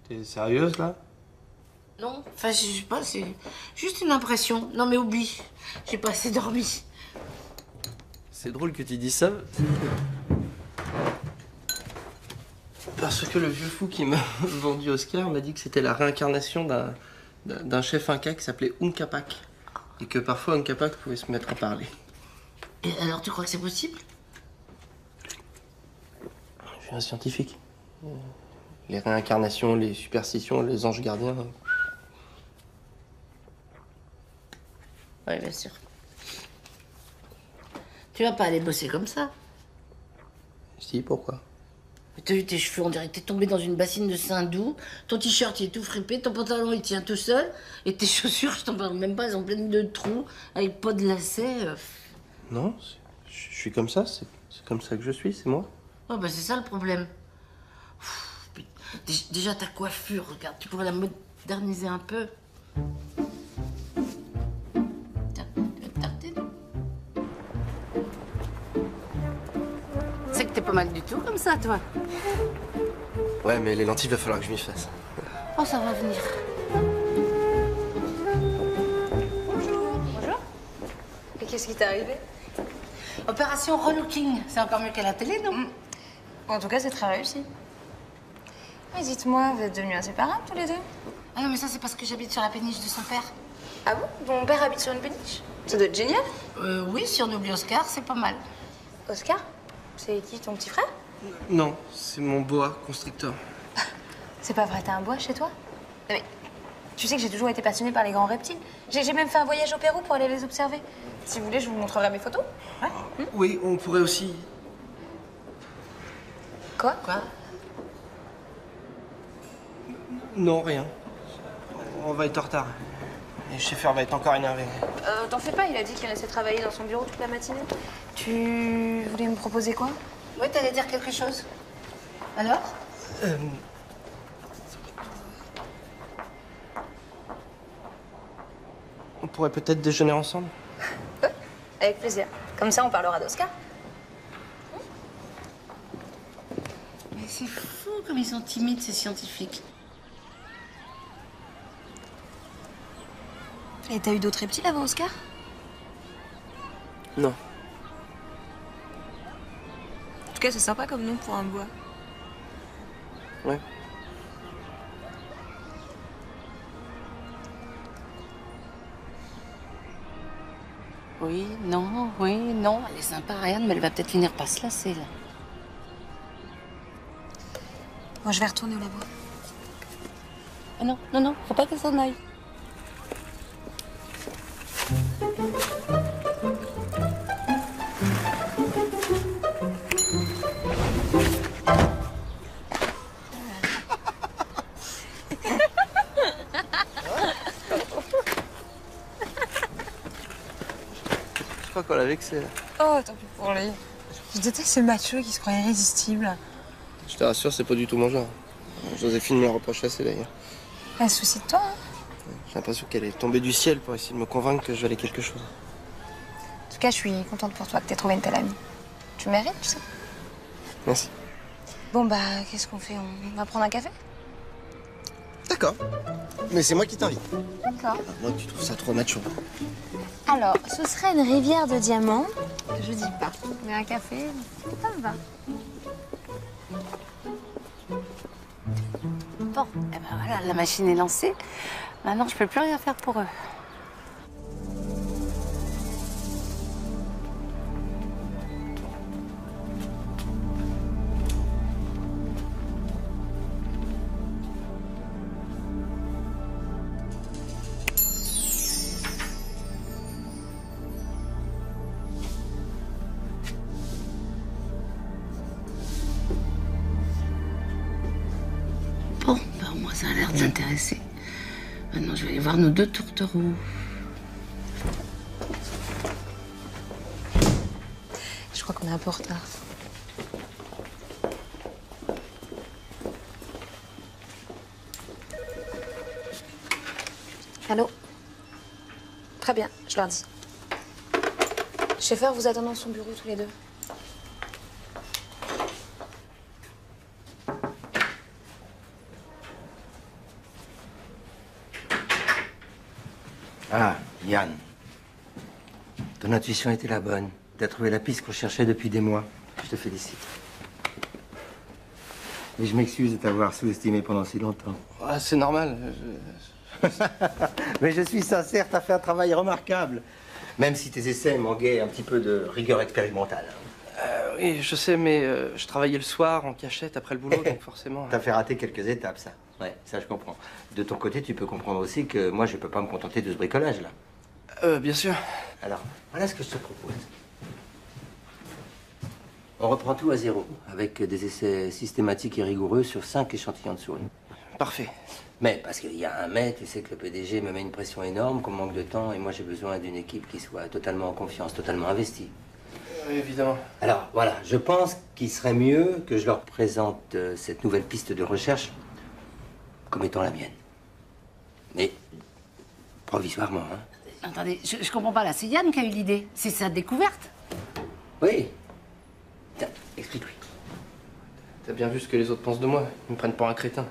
T'es sérieuse, là? Non, enfin, je sais pas, c'est juste une impression. Non, mais oublie, j'ai pas assez dormi. C'est drôle que tu dises ça. Parce que le vieux fou qui m'a vendu Oscar m'a dit que c'était la réincarnation d'un chef inca qui s'appelait Uncapac. Et que parfois Uncapac pouvait se mettre à parler. Et alors, tu crois que c'est possible? Je suis un scientifique. Les réincarnations, les superstitions, les anges gardiens. Oui, bien sûr. Tu vas pas aller bosser comme ça. Si, pourquoi? T'as vu tes cheveux, on dirait que t'es tombé dans une bassine de Saint-Doux. Ton t-shirt, il est tout fripé. Ton pantalon, il tient tout seul. Et tes chaussures, je t'en parle même pas, elles sont pleines de trous, avec pas de lacets. Non, je suis comme ça, c'est comme ça que je suis, c'est moi. Oh, bah c'est ça le problème. Déjà, ta coiffure, regarde, tu pourrais la moderniser un peu. Tiens, tu veux te tarter, non? C'est que t'es pas mal du tout comme ça, toi. Ouais, mais les lentilles, va falloir que je m'y fasse. Oh, ça va venir. Bonjour. Et qu'est-ce qui t'est arrivé? Opération relooking. C'est encore mieux qu'à la télé, non? En tout cas, c'est très réussi. Mais dites-moi, vous êtes devenus inséparables tous les deux? Ah non, mais ça, c'est parce que j'habite sur la péniche de son père. Ah bon? Ton père habite sur une péniche? Ça doit être génial. Oui, si on oublie Oscar, c'est pas mal. Oscar? C'est qui, ton petit frère? Non, c'est mon boa constrictor. C'est pas vrai, t'as un bois chez toi? Non, mais Tu sais que j'ai toujours été passionnée par les grands reptiles. J'ai même fait un voyage au Pérou pour aller les observer. Si vous voulez, je vous montrerai mes photos. Ouais. Oui, on pourrait aussi... Quoi? Non, rien. On va être en retard. Et Schaeffer va être encore énervé. T'en fais pas, il a dit qu'il restait travailler dans son bureau toute la matinée. Tu voulais me proposer quoi? Ouais, t'allais dire quelque chose. Alors? On pourrait peut-être déjeuner ensemble. Avec plaisir. Comme ça, on parlera d'Oscar. Mais c'est fou comme ils sont timides, ces scientifiques. Et t'as eu d'autres reptiles avant Oscar? Non. En tout cas, c'est sympa comme nom pour un bois. Ouais. Oui, non. Elle est sympa, Ariane, mais elle va peut-être finir par se lasser, là. Moi, je vais retourner au labo. Ah non, faut pas qu'elle s'en aille. Je crois qu'on l'a vexé, là. Oh, tant pis pour lui. Je déteste ce macho qui se croit irrésistible. Je te rassure, c'est pas du tout mon genre. Joséphine me le reproche assez, d'ailleurs. Elle se soucie de toi, hein? J'ai l'impression qu'elle est tombée du ciel pour essayer de me convaincre que je valais quelque chose. En tout cas, je suis contente pour toi que t'aies trouvé une telle amie. Tu mérites, tu sais. Merci. Bon, bah, qu'est-ce qu'on fait? On va prendre un café? D'accord. Mais c'est moi qui t'invite. D'accord. Moi, tu trouves ça trop macho. Alors, ce serait une rivière de diamants. Je dis pas. Mais un café, ça me va. Bon, eh ben voilà, la machine est lancée. Maintenant, je peux plus rien faire pour eux. Bon, bah au moins ça a l'air de l'intéresser. Maintenant, je vais aller voir nos 2 tourtereaux. Je crois qu'on est un peu en retard. Allô? Très bien, je leur dis. Schaeffer vous attend dans son bureau tous les deux. Ah, Yann. Ton intuition était la bonne. T'as trouvé la piste qu'on cherchait depuis des mois. Je te félicite. Et je m'excuse de t'avoir sous-estimé pendant si longtemps. Ah, c'est normal. Mais je suis sincère, t'as fait un travail remarquable. Même si tes essais manquaient un petit peu de rigueur expérimentale. Oui, je sais, mais je travaillais le soir en cachette après le boulot, donc forcément... T'as fait rater quelques étapes, ça. Ouais, ça je comprends. De ton côté, tu peux comprendre aussi que moi, je peux pas me contenter de ce bricolage-là. Bien sûr. Alors, voilà ce que je te propose. On reprend tout à zéro, avec des essais systématiques et rigoureux sur 5 échantillons de souris. Parfait. Mais parce qu'il y a un mais, tu sais que le PDG me met une pression énorme, qu'on manque de temps, et moi j'ai besoin d'une équipe qui soit totalement en confiance, totalement investie. Évidemment. Alors voilà, je pense qu'il serait mieux que je leur présente cette nouvelle piste de recherche comme étant la mienne. Mais provisoirement, hein. Attendez, je comprends pas là. C'est Yann qui a eu l'idée. C'est sa découverte. Oui. Tiens, explique-lui. T'as bien vu ce que les autres pensent de moi. Ils me prennent pour un crétin.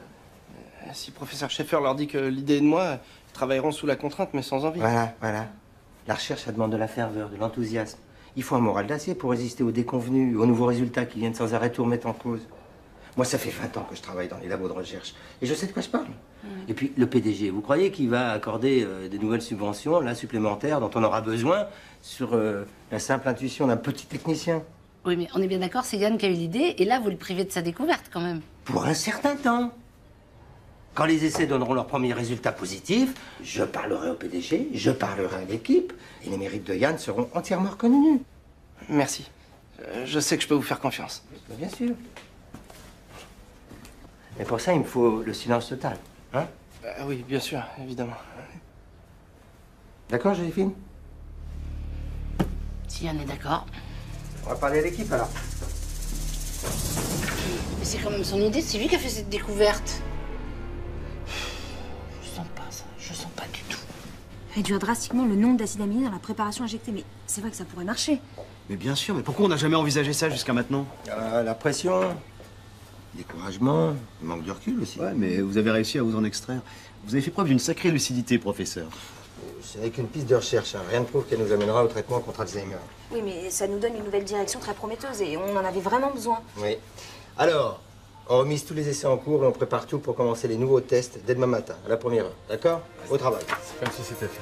Si professeur Schaeffer leur dit que l'idée est de moi, ils travailleront sous la contrainte, mais sans envie. Voilà. La recherche, ça demande de la ferveur, de l'enthousiasme. Il faut un moral d'acier pour résister aux déconvenus, aux nouveaux résultats qui viennent sans arrêt tout remettre en cause. Moi, ça fait 20 ans que je travaille dans les labos de recherche. Et je sais de quoi je parle. Et puis, le PDG, vous croyez qu'il va accorder des nouvelles subventions, là, supplémentaires, dont on aura besoin, sur la simple intuition d'un petit technicien? Oui, mais on est bien d'accord, c'est Yann qui a eu l'idée, et là, vous le privez de sa découverte, quand même. Pour un certain temps. Quand les essais donneront leurs premiers résultats positifs, je parlerai au PDG, je parlerai à l'équipe, et les mérites de Yann seront entièrement reconnus. Merci. Je sais que je peux vous faire confiance. Bien sûr. Mais pour ça, il me faut le silence total. Hein? Oui, bien sûr, évidemment. D'accord, Joséphine? Si Yann est d'accord. On va parler à l'équipe, alors. Mais c'est quand même son idée, c'est lui qui a fait cette découverte. Je sens pas ça, je sens pas du tout. Réduire drastiquement le nombre d'acides aminés dans la préparation injectée, mais c'est vrai que ça pourrait marcher. Mais bien sûr, mais pourquoi on n'a jamais envisagé ça jusqu'à maintenant? La pression, découragement, le manque de recul aussi. Ouais, mais vous avez réussi à vous en extraire. Vous avez fait preuve d'une sacrée lucidité, professeur. Ce n'est qu'une piste de recherche, hein. Rien ne prouve qu'elle nous amènera au traitement contre Alzheimer. Oui, mais ça nous donne une nouvelle direction très prometteuse et on en avait vraiment besoin. Oui. Alors, on remise tous les essais en cours et on prépare tout pour commencer les nouveaux tests dès demain matin, à la première heure. D'accord? Au travail. C'est comme si c'était fait.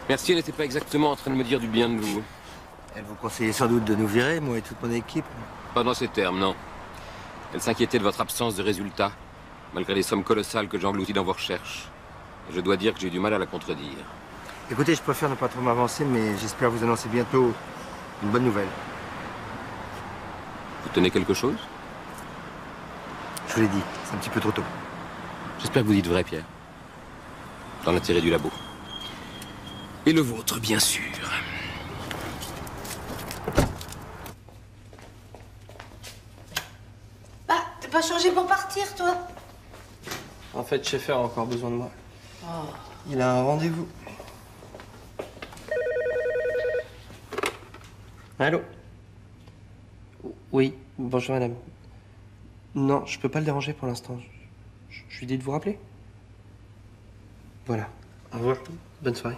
Merci, elle n'était pas exactement en train de me dire du bien de vous. Elle vous conseillait sans doute de nous virer, moi et toute mon équipe. Pas dans ces termes, non. Elle s'inquiétait de votre absence de résultats, malgré les sommes colossales que j'engloutis dans vos recherches. Et je dois dire que j'ai eu du mal à la contredire. Écoutez, je préfère ne pas trop m'avancer, mais j'espère vous annoncer bientôt une bonne nouvelle. Vous tenez quelque chose? Je vous l'ai dit, c'est un petit peu trop tôt. J'espère que vous dites vrai, Pierre. Dans l'intérêt du labo. Et le vôtre, bien sûr. Bah, t'es pas changé pour partir, toi? En fait, Schaeffer a encore besoin de moi. Oh. Il a un rendez-vous. Allô? Oui, bonjour madame. Non, je peux pas le déranger pour l'instant. Je lui dis de vous rappeler. Voilà. Au revoir. Bonne soirée.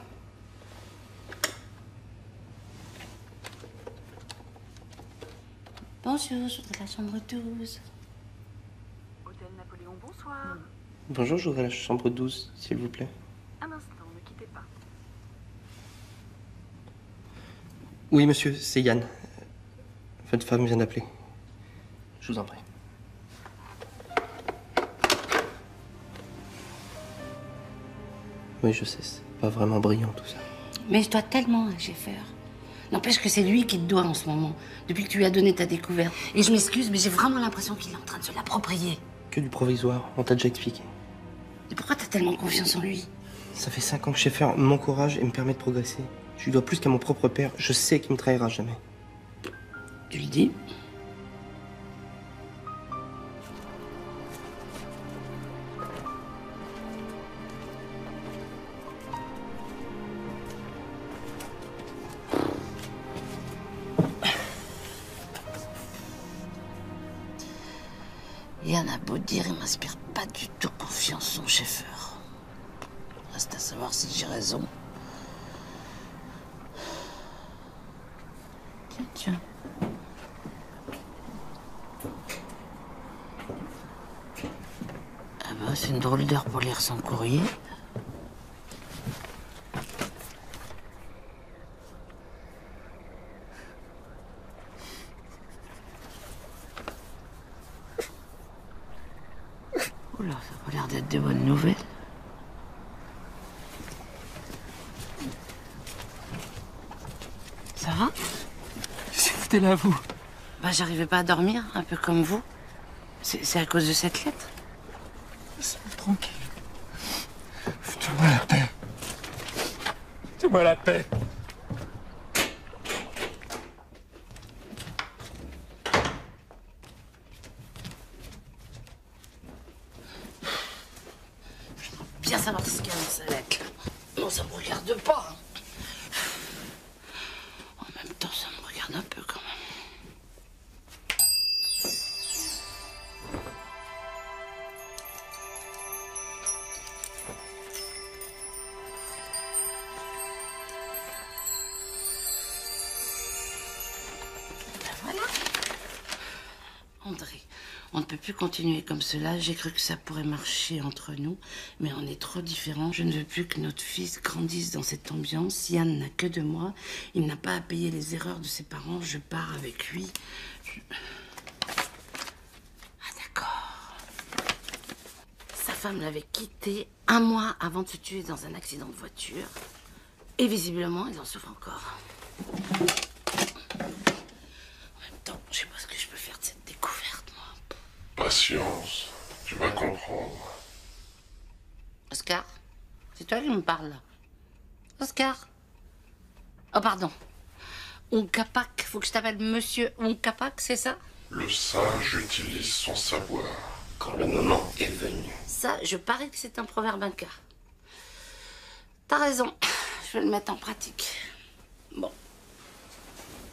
Bonjour, je voudrais la chambre 12. Hôtel Napoléon, bonsoir. Bonjour, je voudrais la chambre 12, s'il vous plaît. Un instant, ne quittez pas. Oui, monsieur, c'est Yann. Votre femme vient d'appeler. Je vous en prie. Oui, je sais, c'est pas vraiment brillant tout ça. Mais je dois tellement à Schaeffer. N'empêche que c'est lui qui te doit en ce moment, depuis que tu lui as donné ta découverte. Et je m'excuse, mais j'ai vraiment l'impression qu'il est en train de se l'approprier. Que du provisoire, on t'a déjà expliqué. Et pourquoi t'as tellement confiance en lui? Ça fait 5 ans que Schaeffer m'encourage et me permet de progresser. Je lui dois plus qu'à mon propre père. Je sais qu'il me trahira jamais. Tu le dis? Yann a beau dire, il m'inspire pas du tout confiance, son Schaeffer. Reste à savoir si j'ai raison. Tiens. Ah bah, c'est une drôle d'heure pour lire son courrier. Oula, ça a pas l'air d'être de bonnes nouvelles. Ça va? Qu'est-ce que foutez là, vous? Bah, j'arrivais pas à dormir, un peu comme vous. C'est à cause de cette lettre. Laissez-moi tranquille. Foutez-moi la paix. Foutez-moi la paix. Bien savoir ce qu'il y a dans sa lettre. Non, ça me regarde pas. En même temps, ça me regarde un peu quand même. André, on ne peut plus continuer comme cela. J'ai cru que ça pourrait marcher entre nous, mais on est trop différents. Je ne veux plus que notre fils grandisse dans cette ambiance. Yann n'a que de moi. Il n'a pas à payer les erreurs de ses parents. Je pars avec lui. Ah d'accord. Sa femme l'avait quitté 1 mois avant de se tuer dans un accident de voiture. Et visiblement, il en souffre encore. En même temps, je sais pas ce que je peux faire de cette découverte, moi. Patience, tu vas comprendre. Oscar, c'est toi qui me parles, là. Oscar. Oh, pardon. Onkapak, faut que je t'appelle Monsieur Onkapak, c'est ça? Le sage utilise son savoir quand le moment est venu. Ça, je parie que c'est un proverbe inca. T'as raison, je vais le mettre en pratique. Bon.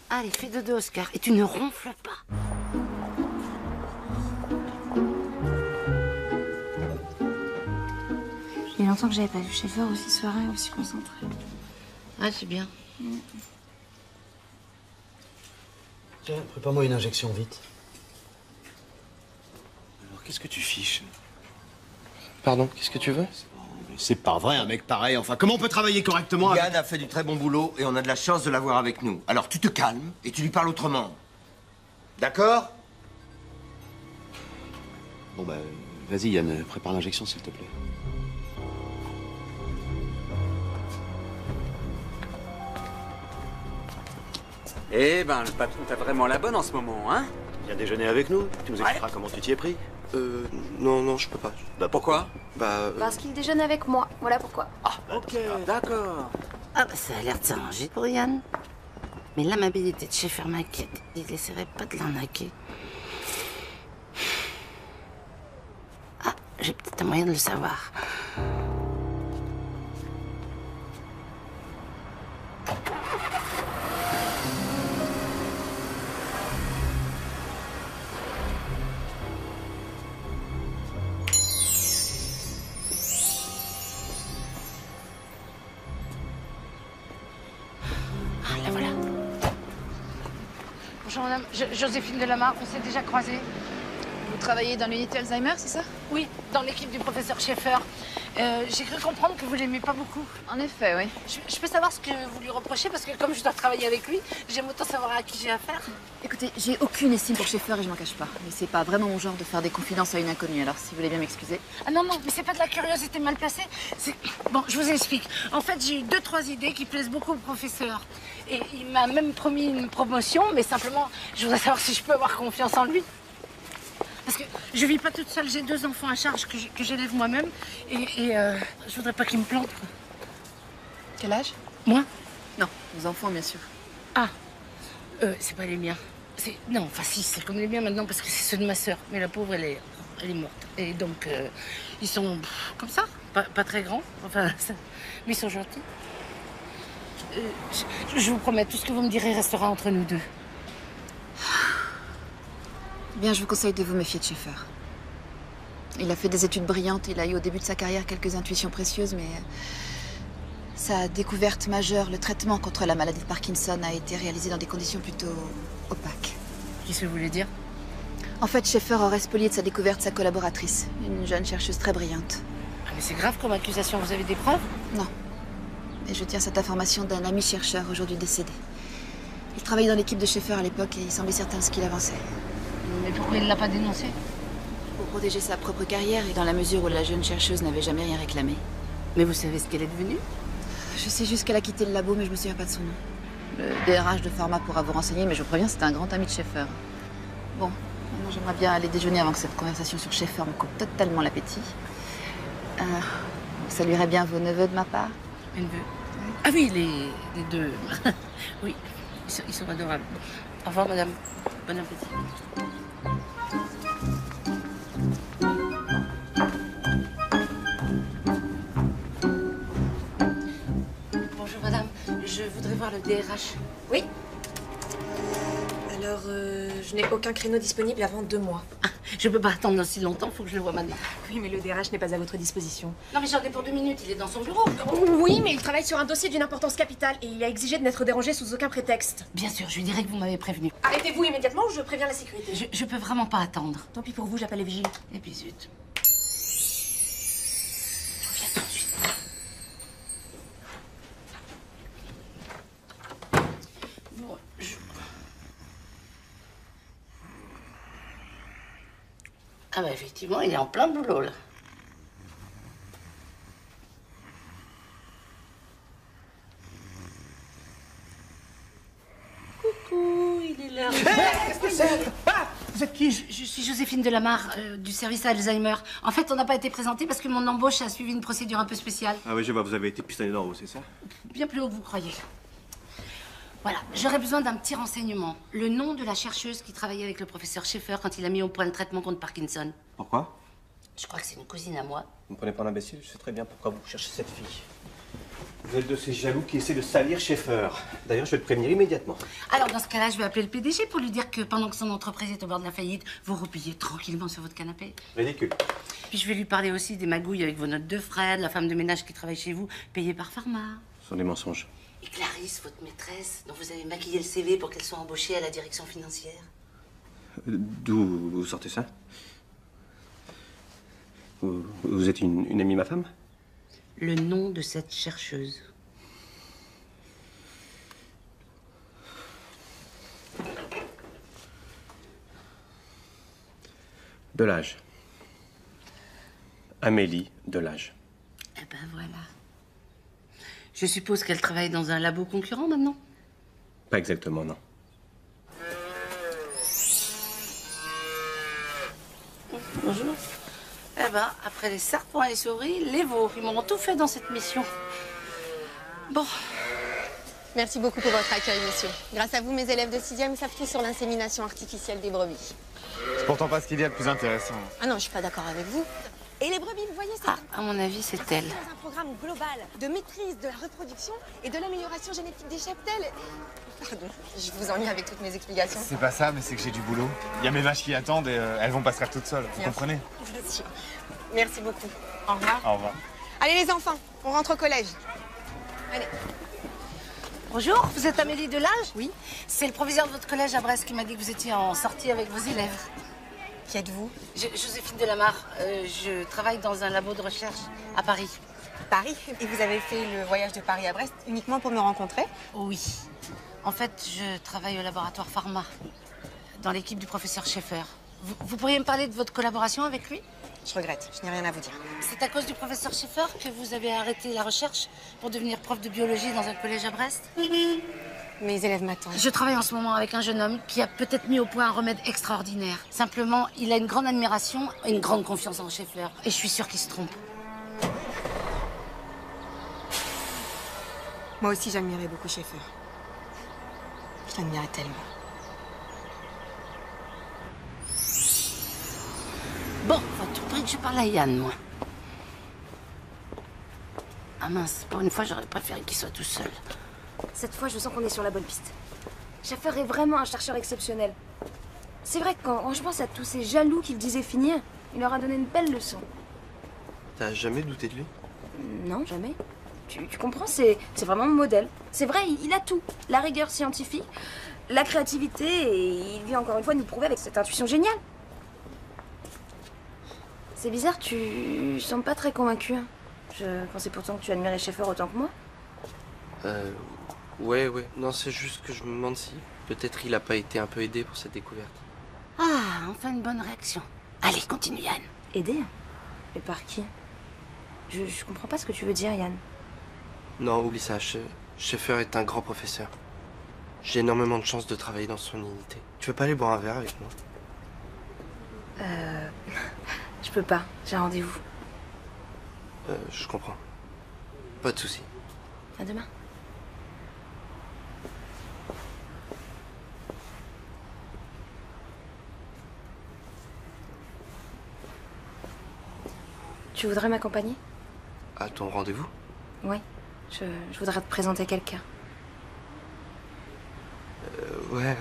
Allez, fais dodo, Oscar, et tu ne ronfles pas. Il y a longtemps que j'avais pas vu Schaeffer aussi serein, aussi concentré. Ah, c'est bien. Tiens, prépare-moi une injection, vite. Alors, qu'est-ce que tu fiches? Pardon, qu'est-ce que tu veux? C'est pas vrai, un mec pareil. Enfin, comment on peut travailler correctement avec... Yann a fait du très bon boulot et on a de la chance de l'avoir avec nous. Alors tu te calmes et tu lui parles autrement. D'accord? Bon, bah, vas-y, Yann, prépare l'injection, s'il te plaît. Eh ben, le patron t'a vraiment la bonne en ce moment, hein? Viens déjeuner avec nous. Tu nous expliqueras comment tu t'y es pris. Non, je peux pas. Bah pourquoi? Parce qu'il déjeune avec moi, voilà pourquoi. Ah, ok, d'accord. Ah, bah, ça a l'air de s'arranger pour Yann. Mais l'amabilité de Schaeffer m'inquiète. Il essaierait pas de l'arnaquer. Ah, j'ai peut-être un moyen de le savoir. La voilà. Bonjour madame, Joséphine Delamarre, on s'est déjà croisés. Vous travaillez dans l'unité Alzheimer, c'est ça? Oui, dans l'équipe du professeur Schaeffer. J'ai cru comprendre que vous l'aimez pas beaucoup. En effet, oui. Je peux savoir ce que vous lui reprochez parce que comme je dois travailler avec lui, j'aime autant savoir à qui j'ai affaire. Écoutez, j'ai aucune estime pour Schaeffer et je m'en cache pas. Mais c'est pas vraiment mon genre de faire des confidences à une inconnue, alors si vous voulez bien m'excuser. Ah non, mais c'est pas de la curiosité mal placée. Bon, je vous explique. En fait, j'ai eu 2-3 idées qui plaisent beaucoup au professeur. Et il m'a même promis une promotion, mais simplement, je voudrais savoir si je peux avoir confiance en lui. Parce que je vis pas toute seule, j'ai 2 enfants à charge que j'élève moi-même. Et je voudrais pas qu'ils me plantent. Quoi. Quel âge? Moi? Non, vos enfants, bien sûr. Ah, c'est pas les miens. Non, enfin si, c'est comme les miens maintenant parce que c'est ceux de ma sœur. Mais la pauvre, elle est morte. Et donc, ils sont comme ça, pas très grands. Enfin, mais ils sont gentils. Je vous promets, tout ce que vous me direz restera entre nous deux. Bien, je vous conseille de vous méfier de Schaeffer. Il a fait des études brillantes, il a eu au début de sa carrière quelques intuitions précieuses, mais sa découverte majeure, le traitement contre la maladie de Parkinson, a été réalisé dans des conditions plutôt opaques. Qu'est-ce que vous voulez dire? En fait, Schaeffer aurait spolié de sa découverte sa collaboratrice, une jeune chercheuse très brillante. Ah, mais c'est grave comme accusation, vous avez des preuves? Non. Et je tiens cette information d'un ami chercheur aujourd'hui décédé. Il travaillait dans l'équipe de Schaeffer à l'époque et il semblait certain de ce qu'il avançait. Mais pourquoi il ne l'a pas dénoncé? Pour protéger sa propre carrière et dans la mesure où la jeune chercheuse n'avait jamais rien réclamé. Mais vous savez ce qu'elle est devenue? Je sais juste qu'elle a quitté le labo, mais je me souviens pas de son nom. Le DRH de Pharma pourra vous renseigner, mais je vous préviens, c'est un grand ami de Schaeffer. Bon, maintenant j'aimerais bien aller déjeuner avant que cette conversation sur Schaeffer me coupe totalement l'appétit. Vous saluerez bien vos neveux de ma part? Mes neveux? Ah oui, les 2. Oui, ils sont adorables. Au revoir, madame. Bon appétit. Bonjour, madame. Je voudrais voir le DRH. Oui. Alors, je n'ai aucun créneau disponible avant 2 mois. Ah, Je peux pas attendre aussi longtemps, faut que je le voie maintenant. Oui, mais le DRH n'est pas à votre disposition. Non, mais j'en ai pour 2 minutes, il est dans son bureau. Oui, mais il travaille sur un dossier d'une importance capitale et il a exigé de n'être dérangé sous aucun prétexte. Bien sûr, je lui dirai que vous m'avez prévenu. Arrêtez-vous immédiatement ou je préviens la sécurité. Je peux vraiment pas attendre. Tant pis pour vous, j'appelle les vigiles. Et puis zut. Je reviens tout de suite. Bon, Ah bah effectivement, il est en plein boulot là. Coucou, il est là. Qu'est-ce que c'est? Ah, vous êtes qui? Je suis Joséphine Delamarre, du service Alzheimer. En fait, on n'a pas été présenté parce que mon embauche a suivi une procédure un peu spéciale. Ah oui, je vois, vous avez été pistonné d'en haut, c'est ça? Bien plus haut que vous croyez. Voilà, j'aurais besoin d'un petit renseignement. Le nom de la chercheuse qui travaillait avec le professeur Schaeffer quand il a mis au point le traitement contre Parkinson. Pourquoi? Je crois que c'est une cousine à moi. Vous me prenez pas l'imbécile, je sais très bien pourquoi vous cherchez cette fille. Vous êtes de ces jaloux qui essaient de salir Schaeffer. D'ailleurs, je vais te prévenir immédiatement. Alors, dans ce cas-là, je vais appeler le PDG pour lui dire que pendant que son entreprise est au bord de la faillite, vous repliez tranquillement sur votre canapé. Ridicule. Puis je vais lui parler aussi des magouilles avec vos notes de frais, de la femme de ménage qui travaille chez vous, payée par Pharma. Ce sont des mensonges. Et Clarisse, votre maîtresse, dont vous avez maquillé le CV pour qu'elle soit embauchée à la direction financière. D'où vous sortez ça? Vous êtes une amie de ma femme? Le nom de cette chercheuse. Delage. Amélie Delage. Eh ben voilà. Je suppose qu'elle travaille dans un labo concurrent maintenant? Pas exactement, non. Bonjour. Eh ben, après les serpents et les souris, les veaux. Ils m'ont tout fait dans cette mission. Bon. Merci beaucoup pour votre accueil, monsieur. Grâce à vous, mes élèves de 6e savent tout sur l'insémination artificielle des brebis. C'est pourtant pas ce qu'il y a de plus intéressant. Ah non, je suis pas d'accord avec vous. Et les brebis, vous voyez, c'est à mon avis, c'est elle. dans un programme global de maîtrise de la reproduction et de l'amélioration génétique des cheptels. Pardon, je vous ennuie avec toutes mes explications. C'est pas ça, mais c'est que j'ai du boulot. Il y a mes vaches qui attendent et elles vont pas se faire toutes seules. Vous comprenez? Bien sûr. Merci beaucoup. Au revoir. Au revoir. Allez les enfants, on rentre au collège. Allez. Bonjour, vous êtes Amélie Delage? Oui. C'est le proviseur de votre collège à Brest qui m'a dit que vous étiez en sortie avec vos élèves. Qui êtes-vous? Joséphine Delamarre. Je travaille dans un labo de recherche à Paris. Paris? Et vous avez fait le voyage de Paris à Brest uniquement pour me rencontrer? Oui. En fait, je travaille au laboratoire Pharma, dans l'équipe du professeur Schaeffer. Vous pourriez me parler de votre collaboration avec lui? Je regrette, je n'ai rien à vous dire. C'est à cause du professeur Schaeffer que vous avez arrêté la recherche pour devenir prof de biologie dans un collège à Brest? Mes élèves m'attendent. Je travaille en ce moment avec un jeune homme qui a peut-être mis au point un remède extraordinaire. Simplement, il a une grande admiration et une grande confiance en Schaeffer. Et je suis sûre qu'il se trompe. Moi aussi, j'admirais beaucoup Schaeffer. Je l'admirais tellement. Bon, faut à tout prix que je parle à Yann, moi. Ah mince, pour une fois, j'aurais préféré qu'il soit tout seul. Cette fois, je sens qu'on est sur la bonne piste. Schaeffer est vraiment un chercheur exceptionnel. C'est vrai que quand je pense à tous ces jaloux qui le disaient finir, il leur a donné une belle leçon. T'as jamais douté de lui? Non, jamais. Tu comprends, c'est vraiment mon modèle. C'est vrai, il a tout. La rigueur scientifique, la créativité, et il vient encore une fois nous prouver avec cette intuition géniale. C'est bizarre, tu sembles pas très convaincu. Hein. Je pensais pourtant que tu admirais Schaeffer autant que moi. Ouais. Non, c'est juste que je me demande si peut-être il a pas été un peu aidé pour cette découverte. Ah, enfin une bonne réaction. Allez, continue, Yann. Aider? Et par qui? Je comprends pas ce que tu veux dire, Yann. Non, oublie ça. Schaeffer est un grand professeur. J'ai énormément de chance de travailler dans son unité. Tu veux pas aller boire un verre avec moi? Je peux pas, j'ai un rendez-vous. Je comprends. Pas de souci. À demain. Tu voudrais m'accompagner? À ton rendez-vous? Oui. Je voudrais te présenter quelqu'un. Ouais.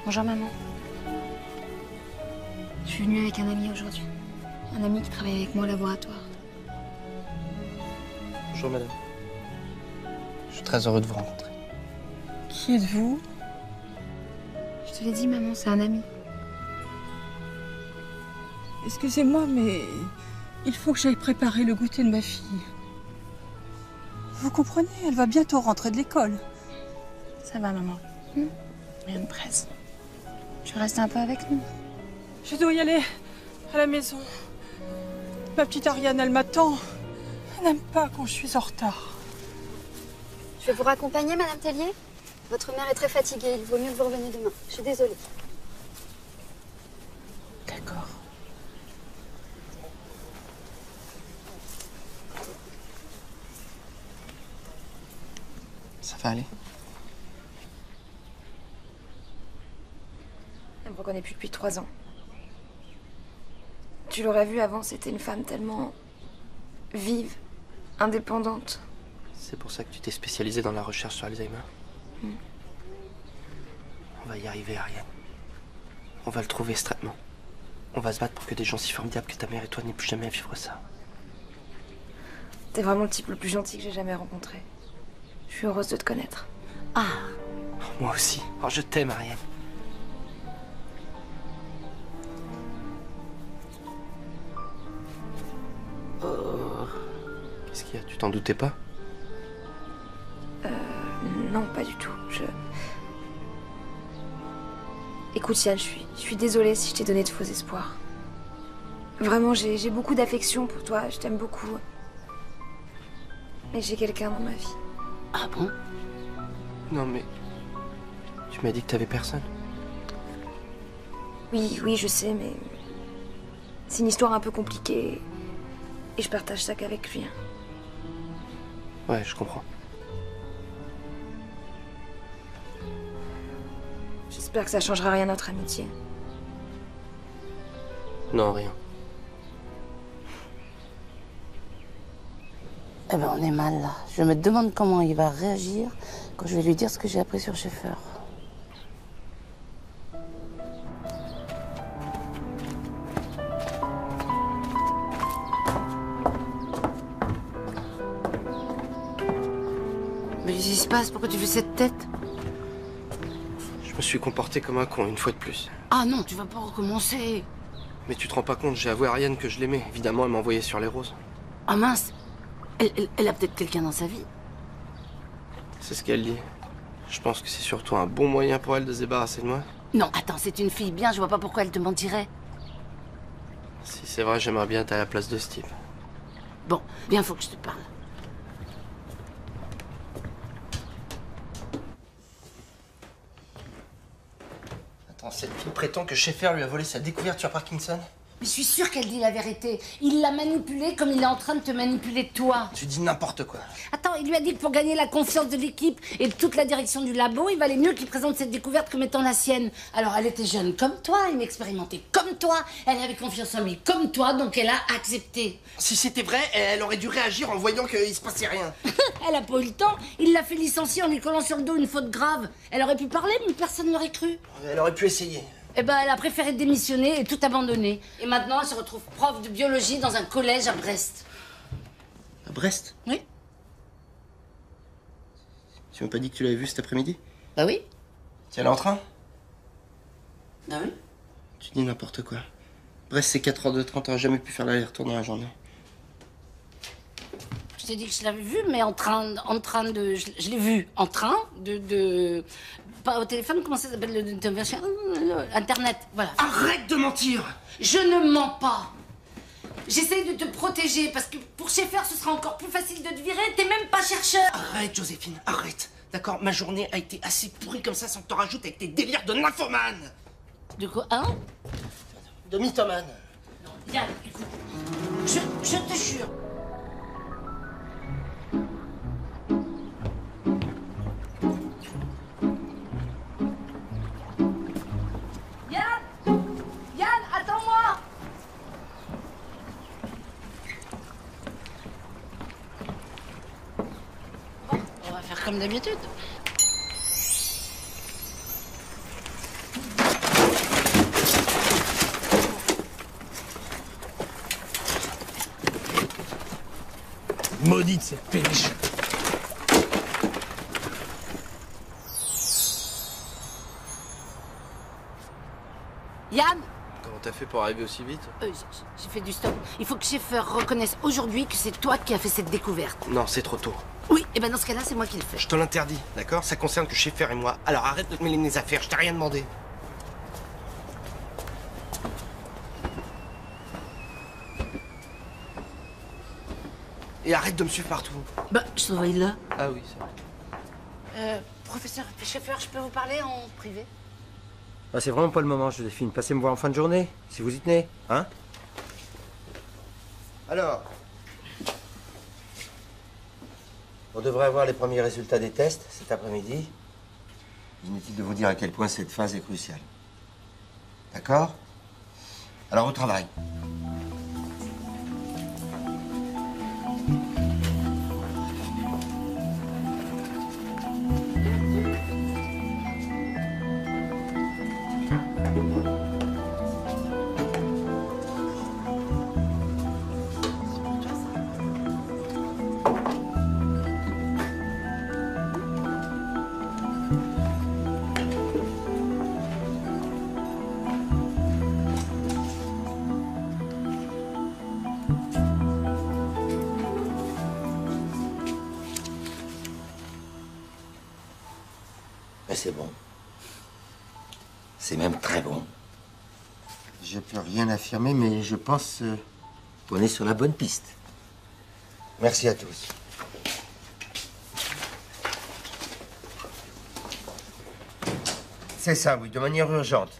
Bonjour maman. Je suis venue avec un ami aujourd'hui. Un ami qui travaille avec moi au laboratoire. Bonjour madame. Je suis très heureux de vous rencontrer. Qui êtes-vous? Je te l'ai dit maman, c'est un ami. Excusez-moi, mais il faut que j'aille préparer le goûter de ma fille. Vous comprenez, elle va bientôt rentrer de l'école. Ça va maman. Rien de presse. Tu restes un peu avec nous? Je dois y aller à la maison. Ma petite Ariane, elle m'attend. Elle n'aime pas quand je suis en retard. Je vais vous raccompagner, Madame Tellier. Votre mère est très fatiguée. Il vaut mieux que vous reveniez demain. Je suis désolée. D'accord. Ça va aller? Elle me reconnaît plus depuis 3 ans. Tu l'aurais vu avant, c'était une femme tellement vive, indépendante. C'est pour ça que tu t'es spécialisée dans la recherche sur Alzheimer? On va y arriver, Ariane. On va le trouver, ce traitement. On va se battre pour que des gens si formidables que ta mère et toi n'aient plus jamais à vivre ça. T'es vraiment le type le plus gentil que j'ai jamais rencontré. Je suis heureuse de te connaître. Ah, moi aussi. Oh, je t'aime, Ariane. Qu'est-ce qu'il y a? Tu t'en doutais pas? Non, pas du tout. Écoute Yann, je suis désolée si je t'ai donné de faux espoirs. Vraiment, j'ai beaucoup d'affection pour toi, je t'aime beaucoup. Mais j'ai quelqu'un dans ma vie. Ah bon? Non, mais... Tu m'as dit que t'avais personne. Oui, je sais, mais... C'est une histoire un peu compliquée. Et je partage ça qu'avec lui. Ouais, je comprends. J'espère que ça changera rien notre amitié. Non, rien. Eh ben, on est mal là. Je me demande comment il va réagir quand je vais lui dire ce que j'ai appris sur Schaeffer. Mais qu'est-ce qui se passe? Pourquoi tu fais cette tête? Je me suis comporté comme un con, une fois de plus. Ah non, tu vas pas recommencer. Mais tu te rends pas compte, j'ai avoué à Ariane que je l'aimais. Évidemment, elle m'a envoyé sur les roses. Ah mince, elle a peut-être quelqu'un dans sa vie. C'est ce qu'elle dit. Je pense que c'est surtout un bon moyen pour elle de se débarrasser de moi. Non, attends, c'est une fille bien, je vois pas pourquoi elle te mentirait. Si c'est vrai, j'aimerais bien être à la place de ce type. Bon, viens, faut que je te parle. Attends, cette fille prétend que Schaeffer lui a volé sa découverte sur Parkinson? Mais je suis sûre qu'elle dit la vérité. Il l'a manipulée comme il est en train de te manipuler toi. Tu dis n'importe quoi. Attends, il lui a dit que pour gagner la confiance de l'équipe et de toute la direction du labo, il valait mieux qu'il présente cette découverte comme étant la sienne. Alors elle était jeune comme toi, inexpérimentée comme toi. Elle avait confiance en lui comme toi, donc elle a accepté. Si c'était vrai, elle aurait dû réagir en voyant qu'il se passait rien. Elle a pas eu le temps. Il l'a fait licencier en lui collant sur le dos une faute grave. Elle aurait pu parler, mais personne n'aurait cru. Elle aurait pu essayer. Eh ben, elle a préféré démissionner et tout abandonner. Et maintenant, elle se retrouve prof de biologie dans un collège à Brest. À Brest? Oui. Tu m'as pas dit que tu l'avais vue cet après-midi? Bah oui. Tu es allée en train? Bah oui. Tu dis n'importe quoi. Brest, c'est 4 heures de train, t'aurais jamais pu faire l'aller-retour dans la journée. Je t'ai dit que je l'avais vue, mais en train de... Je l'ai vue en train de... Pas au téléphone, comment ça s'appelle Internet, voilà. Arrête de mentir! Je ne mens pas. J'essaye de te protéger, parce que pour Schaeffer, ce sera encore plus facile de te virer. T'es même pas chercheur. Arrête, Joséphine, arrête. D'accord, ma journée a été assez pourrie comme ça sans que t'en rajoutes avec tes délires de nymphomane. De quoi, hein? De mythomane. Non, Yann, écoute. Je te jure. Comme d'habitude. Maudite cette péniche. Yann, Comment t'as fait pour arriver aussi vite? j'ai fait du stop. Il faut que Schaeffer reconnaisse aujourd'hui que c'est toi qui as fait cette découverte. Non, c'est trop tôt. Oui, et ben dans ce cas-là, c'est moi qui le fais. Je te l'interdis, d'accord? Ça concerne que Schaeffer et moi. Alors arrête de te mêler de mes affaires, je t'ai rien demandé. Et arrête de me suivre partout. Bah, je te vois là. Ah oui, c'est vrai. Professeur Schaeffer, je peux vous parler en privé? Ah, c'est vraiment pas le moment, Joséphine. Passez me voir en fin de journée, si vous y tenez, hein? Alors, on devrait avoir les premiers résultats des tests cet après-midi. Inutile de vous dire à quel point cette phase est cruciale. D'accord? Alors, au travail. Mais c'est bon. C'est même très bon. Je peux rien affirmer, mais je pense qu'on est sur la bonne piste. Merci à tous. C'est ça, oui, de manière urgente.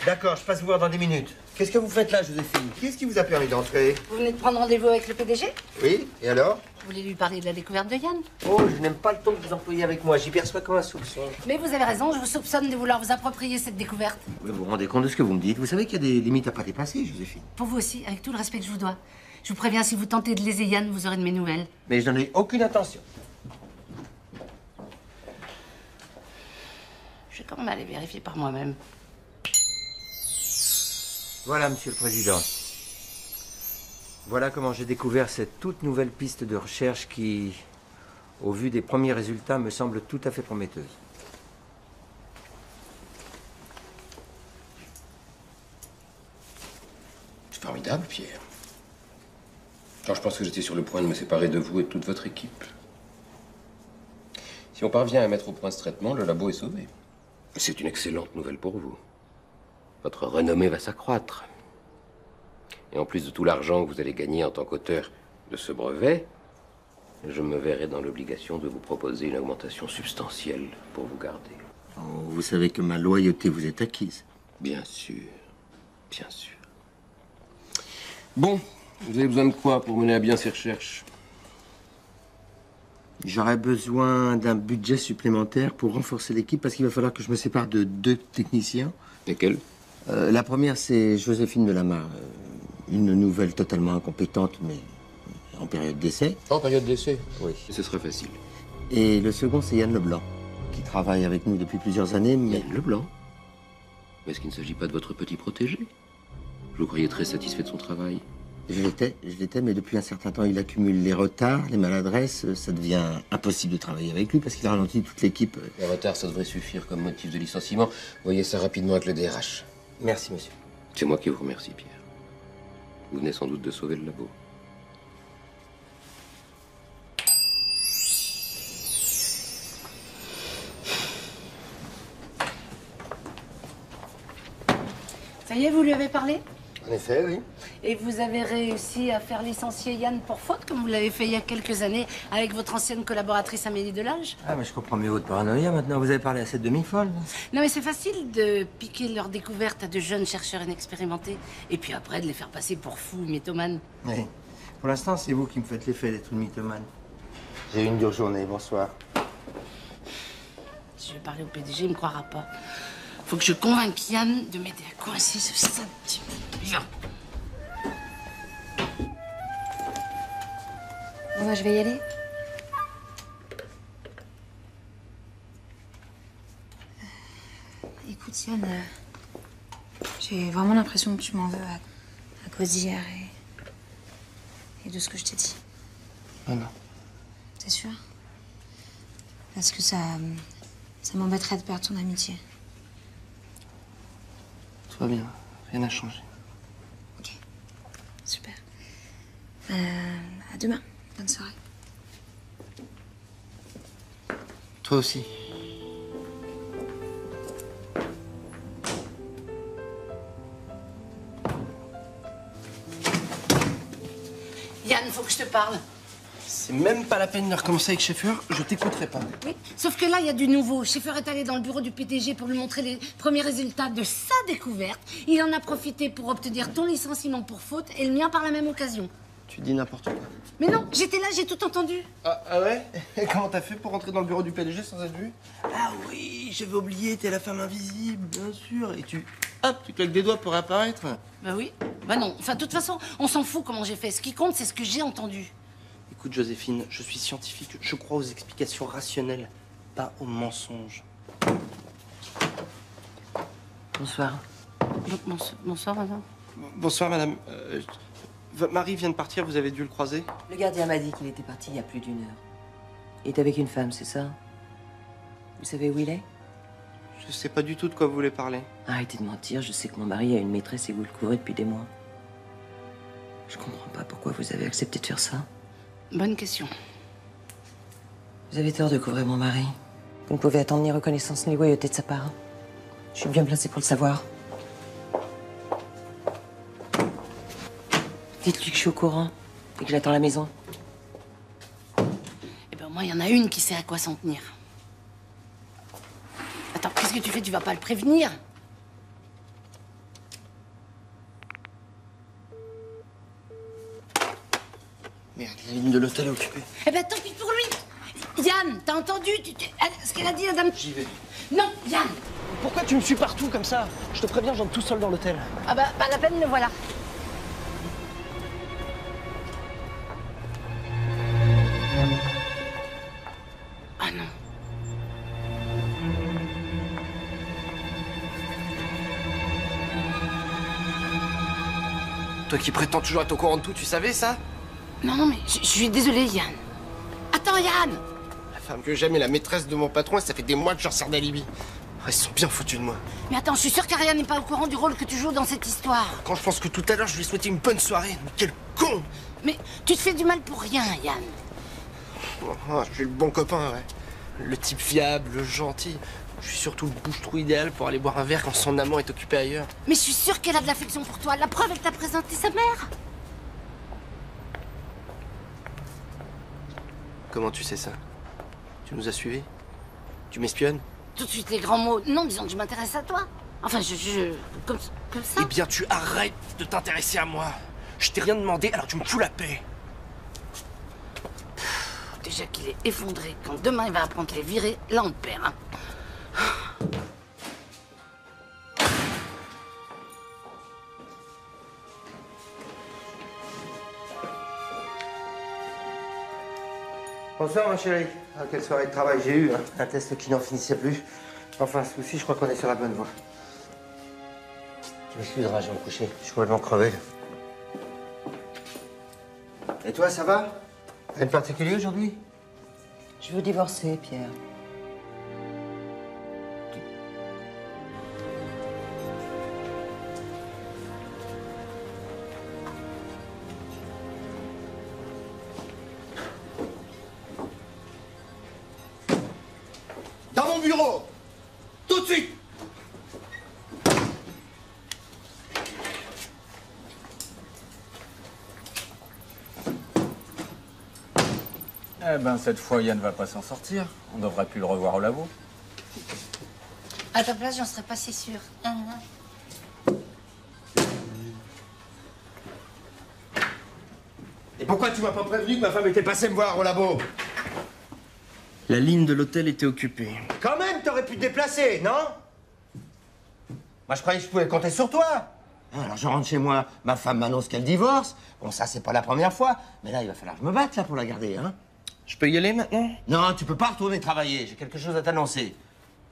D'accord, je passe vous voir dans 10 minutes. Qu'est-ce que vous faites là, Joséphine? Qu'est-ce qui vous a permis d'entrer? Vous venez de prendre rendez-vous avec le PDG? Oui, et alors? Vous voulez lui parler de la découverte de Yann? Oh, je n'aime pas le ton que vous employez avec moi. J'y perçois comme un soupçon. Mais vous avez raison, je vous soupçonne de vouloir vous approprier cette découverte. Vous vous rendez compte de ce que vous me dites? Vous savez qu'il y a des limites à pas dépasser, Joséphine. Pour vous aussi, avec tout le respect que je vous dois. Je vous préviens, si vous tentez de léser Yann, vous aurez de mes nouvelles. Mais je n'en ai aucune intention. Je vais quand même aller vérifier par moi-même. Voilà, Monsieur le Président. Voilà comment j'ai découvert cette toute nouvelle piste de recherche qui, au vu des premiers résultats, me semble tout à fait prometteuse. C'est formidable, Pierre. Quand je pense que j'étais sur le point de me séparer de vous et de toute votre équipe. Si on parvient à mettre au point ce traitement, le labo est sauvé. C'est une excellente nouvelle pour vous. Votre renommée va s'accroître. Et en plus de tout l'argent que vous allez gagner en tant qu'auteur de ce brevet, je me verrai dans l'obligation de vous proposer une augmentation substantielle pour vous garder. Oh, vous savez que ma loyauté vous est acquise. Bien sûr. Bien sûr. Bon, vous avez besoin de quoi pour mener à bien ces recherches? J'aurais besoin d'un budget supplémentaire pour renforcer l'équipe parce qu'il va falloir que je me sépare de 2 techniciens. Lesquels? La première, c'est Joséphine Delamarre. Une nouvelle totalement incompétente, mais en période d'essai. En période d'essai? Oui. Ce serait facile. Et le second, c'est Yann Leblanc, qui travaille avec nous depuis plusieurs années, mais... Yann Leblanc? Mais est-ce qu'il ne s'agit pas de votre petit protégé? Je vous croyais très satisfait de son travail. Je l'étais, mais depuis un certain temps, il accumule les retards, les maladresses. Ça devient impossible de travailler avec lui parce qu'il a ralenti toute l'équipe. Les retards, ça devrait suffire comme motif de licenciement. Voyez ça rapidement avec le DRH. Merci, monsieur. C'est moi qui vous remercie, Pierre. Vous venez sans doute de sauver le labo. Ça y est, vous lui avez parlé? En effet, oui. Et vous avez réussi à faire licencier Yann pour faute, comme vous l'avez fait il y a quelques années avec votre ancienne collaboratrice Amélie Delage? Ah, mais je comprends mieux votre paranoïa maintenant. Vous avez parlé à cette demi-folle. Non, mais c'est facile de piquer leur découverte à de jeunes chercheurs inexpérimentés et puis après de les faire passer pour fous ou mythomanes. Oui. Pour l'instant, c'est vous qui me faites l'effet d'être une mythomane. J'ai eu une dure journée. Bonsoir. Si je vais parler au PDG, il me croira pas. Faut que je convainque Yann de m'aider à coincer ce sale type. Viens. Bon, bah, je vais y aller. Écoute, Yann, j'ai vraiment l'impression que tu m'en veux à cause d'hier et de ce que je t'ai dit. Oh non. T'es sûr? Parce que ça m'embêterait de perdre ton amitié. Tout va bien, rien n'a changé. Ok, super. À demain, bonne soirée. Toi aussi. Yann, faut que je te parle. C'est même pas la peine de recommencer avec Schaeffer, je t'écouterai pas. Oui, sauf que là, il y a du nouveau. Schaeffer est allé dans le bureau du PDG pour lui montrer les premiers résultats de sa découverte. Il en a profité pour obtenir ton licenciement pour faute et le mien par la même occasion. Tu dis n'importe quoi. Mais non, j'étais là, j'ai tout entendu. Ah ouais? Et comment t'as fait pour rentrer dans le bureau du PDG sans être vu? Ah oui, j'avais oublié, t'es la femme invisible, bien sûr. Et hop, tu claques des doigts pour apparaître. Bah oui, bah non. Enfin, de toute façon, on s'en fout comment j'ai fait. Ce qui compte, c'est ce que j'ai entendu. Écoute, Joséphine, je suis scientifique, je crois aux explications rationnelles, pas aux mensonges. Bonsoir. Bonsoir, madame. Bonsoir, madame. Votre mari vient de partir, vous avez dû le croiser? Le gardien m'a dit qu'il était parti il y a plus d'1 heure. Il est avec une femme, c'est ça? Vous savez où il est? Je sais pas du tout de quoi vous voulez parler. Arrêtez de mentir, je sais que mon mari a une maîtresse et vous le courez depuis des mois. Je comprends pas pourquoi vous avez accepté de faire ça. Bonne question. Vous avez tort de couvrir mon mari. Vous ne pouvez attendre ni reconnaissance ni loyauté de sa part. Je suis bien placée pour le savoir. Dites-lui que je suis au courant et que j'attends à la maison. Eh ben moi, il y en a une qui sait à quoi s'en tenir. Attends, qu'est-ce que tu fais? Tu vas pas le prévenir? Merde, la ligne de l'hôtel est occupée. Eh ben tant pis pour lui. Yann, t'as entendu ce qu'elle a dit, la dame? J'y vais. Non, Yann. Pourquoi tu me suis partout comme ça? Je te préviens, j'entre tout seul dans l'hôtel. Ah bah, pas la peine, le voilà. Ah non. Toi qui prétends toujours être au courant de tout, tu savais ça? Non, mais je suis désolée, Yann. Attends, Yann! La femme que j'aime est la maîtresse de mon patron et ça fait des mois que j'en sers d'alibi. Ils sont bien foutus de moi. Mais attends, je suis sûre qu'Ariane n'est pas au courant du rôle que tu joues dans cette histoire. Quand je pense que tout à l'heure, je lui ai souhaité une bonne soirée. Mais quel con! Mais tu te fais du mal pour rien, Yann. Oh, je suis le bon copain, ouais. Le type fiable, le gentil. Je suis surtout le bouche-trou idéal pour aller boire un verre quand son amant est occupé ailleurs. Mais je suis sûre qu'elle a de l'affection pour toi. La preuve, elle t'a présenté sa mère. Comment tu sais ça? Tu nous as suivis? Tu m'espionnes? Tout de suite les grands mots. Non, disons que je m'intéresse à toi. Enfin, comme ça. Eh bien, tu arrêtes de t'intéresser à moi. Je t'ai rien demandé, alors tu me fous la paix. Déjà qu'il est effondré. Quand demain il va apprendre qu'il est viré, là on te perd. Hein. Bonsoir, ma chérie. Ah, quelle soirée de travail j'ai eu, hein. Un test qui n'en finissait plus. Enfin, ce coup-ci, je crois qu'on est sur la bonne voie. Tu m'excuseras, je vais me coucher. Je suis complètement crevé. Et toi, ça va? Rien de particulier aujourd'hui? Je veux divorcer, Pierre. Dans mon bureau! Tout de suite! Eh ben, cette fois, Yann va pas s'en sortir. On devrait plus le revoir au labo. À ta place, j'en serais pas si sûre. Et pourquoi tu m'as pas prévenu que ma femme était passée me voir au labo? La ligne de l'hôtel était occupée. Quand même, t'aurais pu te déplacer, non? Moi, je croyais que je pouvais compter sur toi. Alors, je rentre chez moi, ma femme m'annonce qu'elle divorce. Bon, ça, c'est pas la première fois. Mais là, il va falloir que je me batte, là, pour la garder, hein. Je peux y aller maintenant? Non, tu peux pas retourner travailler. J'ai quelque chose à t'annoncer.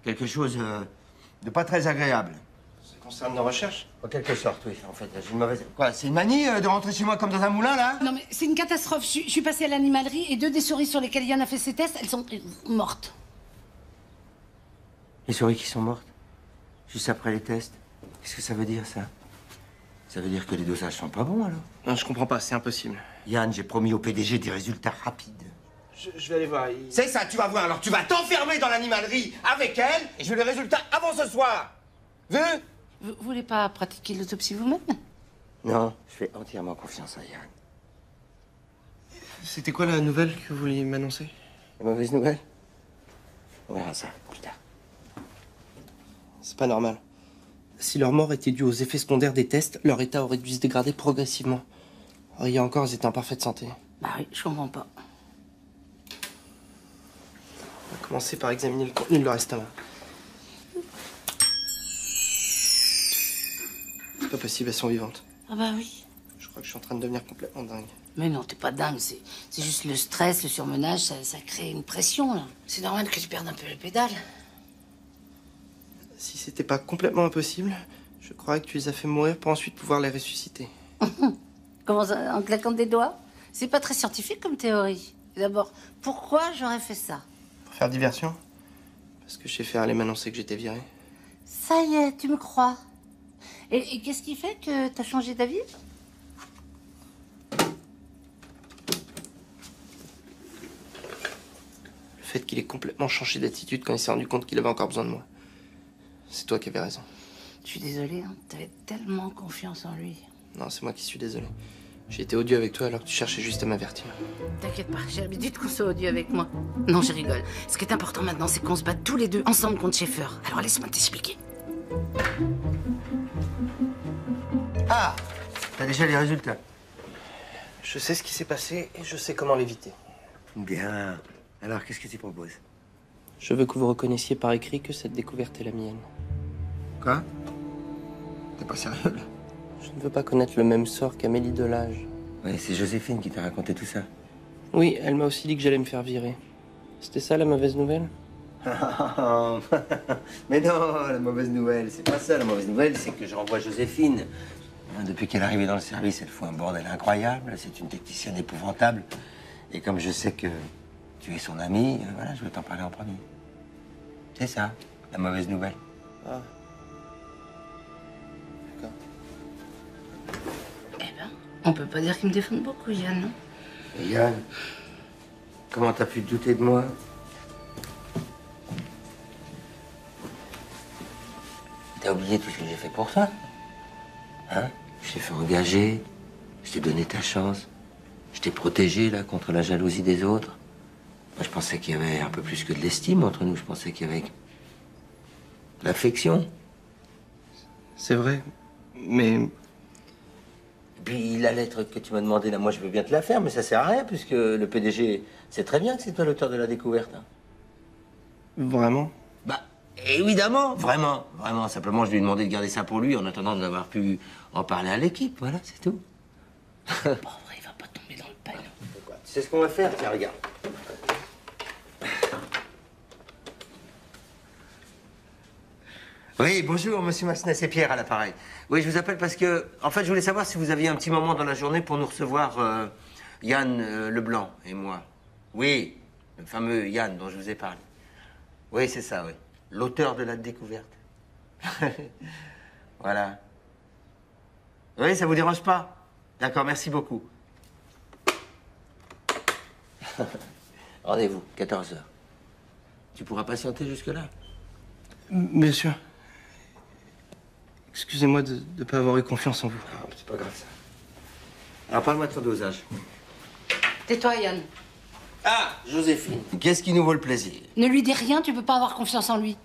Quelque chose de pas très agréable. C'est quand concerne nos recherches? En quelque sorte, oui. En fait, j'ai une mauvaise... Quoi, c'est une manie de rentrer chez moi comme dans un moulin, là? Non, mais c'est une catastrophe. Je suis passée à l'animalerie et 2 des souris sur lesquelles Yann a fait ses tests, elles sont mortes. Les souris qui sont mortes? Juste après les tests? Qu'est-ce que ça veut dire, ça? Ça veut dire que les dosages sont pas bons, alors? Non, je comprends pas, c'est impossible. Yann, j'ai promis au PDG des résultats rapides. Je vais aller voir. C'est ça, tu vas voir. Alors tu vas t'enfermer dans l'animalerie avec elle et je veux les résultats avant ce soir. Vu? Vous voulez pas pratiquer l'autopsie vous-même? Non, je fais entièrement confiance à Yann. C'était quoi la nouvelle que vous vouliez m'annoncer? La mauvaise nouvelle? On verra ça plus tard. C'est pas normal. Si leur mort était due aux effets secondaires des tests, leur état aurait dû se dégrader progressivement. Alors, il y a encore, ils étaient en parfaite santé. Bah oui, je comprends pas. On va commencer par examiner le contenu de leur estomac. C'est pas possible, elles sont vivantes. Ah bah oui. Je crois que je suis en train de devenir complètement dingue. Mais non, t'es pas dingue, c'est juste le stress, le surmenage, ça crée une pression, là. C'est normal que tu perdes un peu les pédales. Si c'était pas complètement impossible, je croirais que tu les as fait mourir pour ensuite pouvoir les ressusciter. Comment ça, en claquant des doigts? C'est pas très scientifique comme théorie. D'abord, pourquoi j'aurais fait ça? Pour faire diversion? Parce que Schaeffer allait m'annoncer que j'étais viré. Ça y est, tu me crois. Et qu'est-ce qui fait que t'as changé d'avis? Le fait qu'il ait complètement changé d'attitude quand il s'est rendu compte qu'il avait encore besoin de moi. C'est toi qui avais raison. Je suis désolée, hein. T'avais tellement confiance en lui. Non, c'est moi qui suis désolé. J'ai été odieux avec toi alors que tu cherchais juste à m'avertir. T'inquiète pas, j'ai l'habitude qu'on soit odieux avec moi. Non, je rigole. Ce qui est important maintenant, c'est qu'on se batte tous les deux ensemble contre Schaeffer. Alors laisse-moi t'expliquer. Ah! T'as déjà les résultats? Je sais ce qui s'est passé et je sais comment l'éviter. Bien. Alors, qu'est-ce que tu proposes? Je veux que vous reconnaissiez par écrit que cette découverte est la mienne. Quoi? T'es pas sérieux, là? Je ne veux pas connaître le même sort qu'Amélie Delage. Oui, c'est Joséphine qui t'a raconté tout ça. Oui, elle m'a aussi dit que j'allais me faire virer. C'était ça la mauvaise nouvelle? Mais non, la mauvaise nouvelle, c'est pas ça. La mauvaise nouvelle, c'est que je renvoie Joséphine. Depuis qu'elle est arrivée dans le service, elle fout un bordel incroyable. C'est une technicienne épouvantable. Et comme je sais que tu es son amie, voilà, je veux t'en parler en premier. C'est ça, la mauvaise nouvelle. Ah. On peut pas dire qu'il me défend beaucoup, Yann, non? Et Yann, comment t'as pu te douter de moi? T'as oublié tout ce que j'ai fait pour toi? Hein? Je t'ai fait engager, je t'ai donné ta chance, je t'ai protégé, là, contre la jalousie des autres. Moi, je pensais qu'il y avait un peu plus que de l'estime entre nous. Je pensais qu'il y avait de l'affection. C'est vrai, mais... Et puis, la lettre que tu m'as demandé, là, moi, je veux bien te la faire, mais ça sert à rien, puisque le PDG sait très bien que c'est toi l'auteur de la découverte. Hein. Vraiment? Bah, évidemment, vraiment, vraiment. Simplement, je lui ai demandé de garder ça pour lui en attendant d'avoir pu en parler à l'équipe. Voilà, c'est tout. Bon, vrai, il va pas tomber dans le panneau. Tu sais ce qu'on va faire? Tiens, regarde. Oui, bonjour, monsieur Massenet, c'est Pierre à l'appareil. Oui, je vous appelle parce que, en fait, je voulais savoir si vous aviez un petit moment dans la journée pour nous recevoir Yann Leblanc et moi. Oui, le fameux Yann dont je vous ai parlé. Oui, c'est ça, oui. L'auteur de la découverte. Voilà. Oui, ça vous dérange pas? D'accord, merci beaucoup. Rendez-vous, 14h. Tu pourras patienter jusque-là? Bien sûr. Excusez-moi de ne pas avoir eu confiance en vous. Ah, c'est pas grave, ça. Alors, parle-moi de ton dosage. Tais-toi, Yann. Ah, Joséphine. Qu'est-ce qui nous vaut le plaisir? Ne lui dis rien, tu peux pas avoir confiance en lui.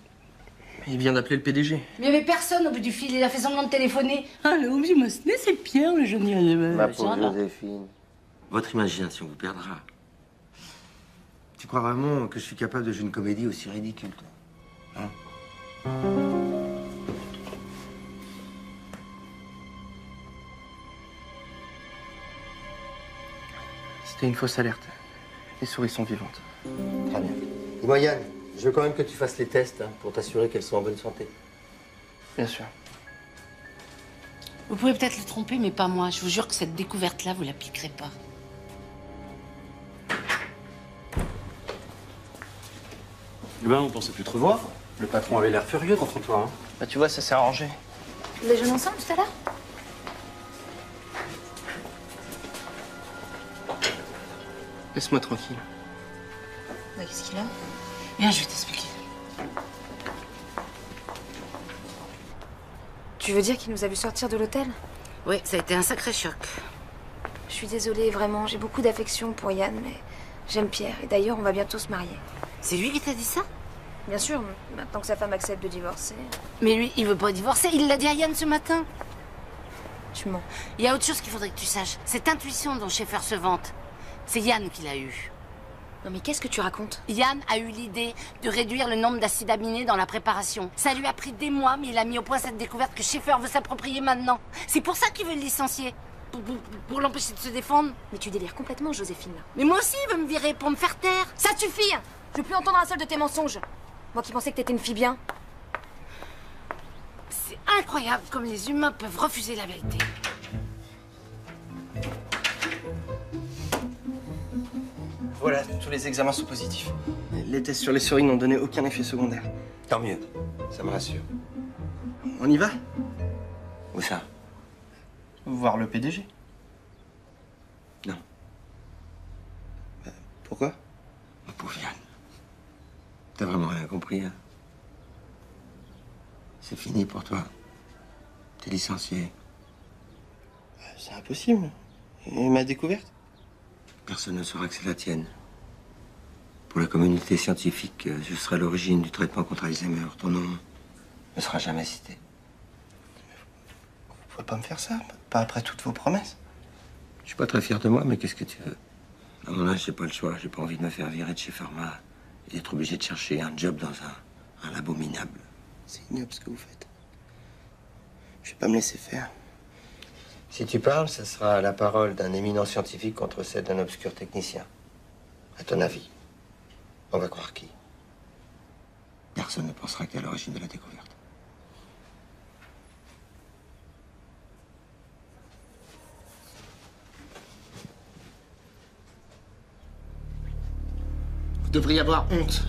Il vient d'appeler le PDG. Mais il y avait personne au bout du fil, il a fait semblant de téléphoner. Allô, monsieur Massenet, c'est Pierre, le jeune... Ma pauvre Joséphine. Votre imagination vous perdra. Tu crois vraiment que je suis capable de jouer une comédie aussi ridicule, toi? Hein? C'était une fausse alerte. Les souris sont vivantes. Très bien. Dis-moi, Yann, je veux quand même que tu fasses les tests hein, pour t'assurer qu'elles sont en bonne santé. Bien sûr. Vous pouvez peut-être le tromper, mais pas moi. Je vous jure que cette découverte-là, vous la piquerez pas. Eh ben, on pensait plus te revoir. Le patron avait l'air furieux contre toi. Hein. Bah tu vois, ça s'est arrangé. Vous déjeunez ensemble tout à l'heure? Laisse-moi tranquille. Qu'est-ce qu'il a? Viens, je vais t'expliquer. Tu veux dire qu'il nous a vu sortir de l'hôtel? Oui, ça a été un sacré choc. Je suis désolée, vraiment. J'ai beaucoup d'affection pour Yann, mais j'aime Pierre. Et d'ailleurs, on va bientôt se marier. C'est lui qui t'a dit ça? Bien sûr, maintenant que sa femme accepte de divorcer. Mais lui, il veut pas divorcer. Il l'a dit à Yann ce matin. Tu mens. Il y a autre chose qu'il faudrait que tu saches. Cette intuition dont Schaeffer se vante, c'est Yann qui l'a eue. Non mais qu'est-ce que tu racontes? Yann a eu l'idée de réduire le nombre d'acides aminés dans la préparation. Ça lui a pris des mois, mais il a mis au point cette découverte que Schaeffer veut s'approprier maintenant. C'est pour ça qu'il veut le licencier. Pour l'empêcher de se défendre. Mais tu délires complètement, Joséphine, là. Mais moi aussi, il veut me virer pour me faire taire. Ça suffit! Je veux plus entendre un seul de tes mensonges. Moi qui pensais que t'étais une fille bien. C'est incroyable comme les humains peuvent refuser la vérité. Voilà, tous les examens sont positifs. Les tests sur les souris n'ont donné aucun effet secondaire. Tant mieux, ça me rassure. On y va? Où ça? Voir le PDG. Non. Pourquoi? Mon pauvre Yann. T'as vraiment rien compris, hein? C'est fini pour toi. T'es licencié. C'est impossible. Et ma découverte? Personne ne saura que c'est la tienne. Pour la communauté scientifique, je serai à l'origine du traitement contre Alzheimer. Ton nom ne sera jamais cité. Vous pouvez pas me faire ça? Pas après toutes vos promesses. Je suis pas très fier de moi, mais qu'est-ce que tu veux? À mon âge, j'ai pas le choix. J'ai pas envie de me faire virer de chez Pharma et d'être obligé de chercher un job dans un labo minable. C'est ignoble ce que vous faites. Je vais pas me laisser faire. Si tu parles, ce sera la parole d'un éminent scientifique contre celle d'un obscur technicien. À ton avis, on va croire qui? Personne ne pensera que t'es à l'origine de la découverte. Vous devriez avoir honte.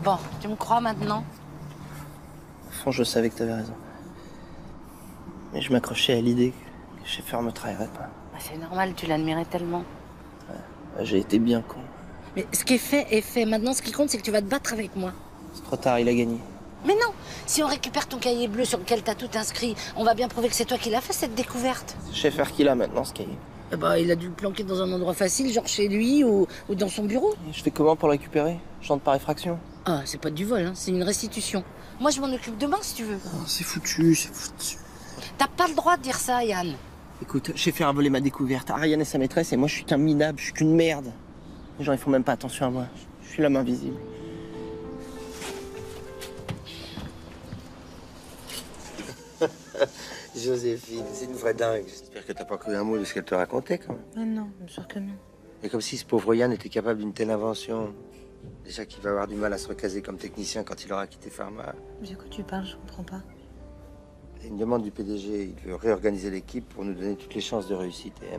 Bon, tu me crois maintenant? Au fond, je savais que t'avais raison. Mais je m'accrochais à l'idée que Schaeffer me trahirait pas. Bah, c'est normal, tu l'admirais tellement. Ouais, j'ai été bien con. Mais ce qui est fait est fait. Maintenant, ce qui compte, c'est que tu vas te battre avec moi. C'est trop tard, il a gagné. Mais non! Si on récupère ton cahier bleu sur lequel t'as tout inscrit, on va bien prouver que c'est toi qui l'as fait, cette découverte. C'est Schaeffer qui l'a maintenant, ce cahier. Eh bah, il a dû le planquer dans un endroit facile, genre chez lui ou dans son bureau. Et je fais comment pour le récupérer? Je rentre par effraction. Ah, c'est pas du vol, hein, c'est une restitution. Moi, je m'en occupe demain, si tu veux. Oh, c'est foutu, c'est foutu. T'as pas le droit de dire ça, Yann. Écoute, Schaeffer a volé ma découverte. Ariane est sa maîtresse et moi, je suis qu'un minable, je suis qu'une merde. Les gens, ils font même pas attention à moi. Je suis l'homme invisible. Joséphine, c'est une vraie dingue. J'espère que t'as pas cru un mot de ce qu'elle te racontait, quand même. Mais non, bien sûr que non. Et comme si ce pauvre Yann était capable d'une telle invention. Déjà qu'il va avoir du mal à se recaser comme technicien quand il aura quitté Pharma. De quoi tu parles? Je comprends pas. C'est une demande du PDG. Il veut réorganiser l'équipe pour nous donner toutes les chances de réussite. Et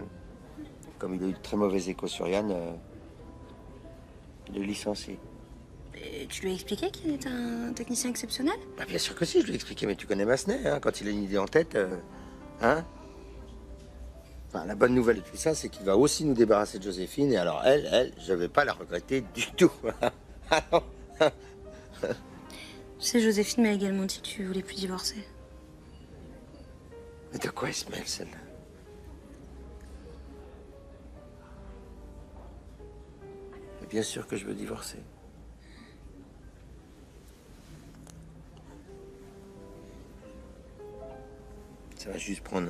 comme il a eu de très mauvais échos sur Yann, il le licencie. Et tu lui as expliqué qu'il est un technicien exceptionnel? Bah, bien sûr que si, je lui ai expliqué, mais tu connais Massenet, hein, quand il a une idée en tête, hein? Enfin, la bonne nouvelle de tout ça, c'est qu'il va aussi nous débarrasser de Joséphine, et alors elle, je vais pas la regretter du tout. Tu sais, Joséphine m'a également dit que tu voulais plus divorcer. Mais de quoi elle se mêle, celle-là? Mais bien sûr que je veux divorcer. Ça va juste prendre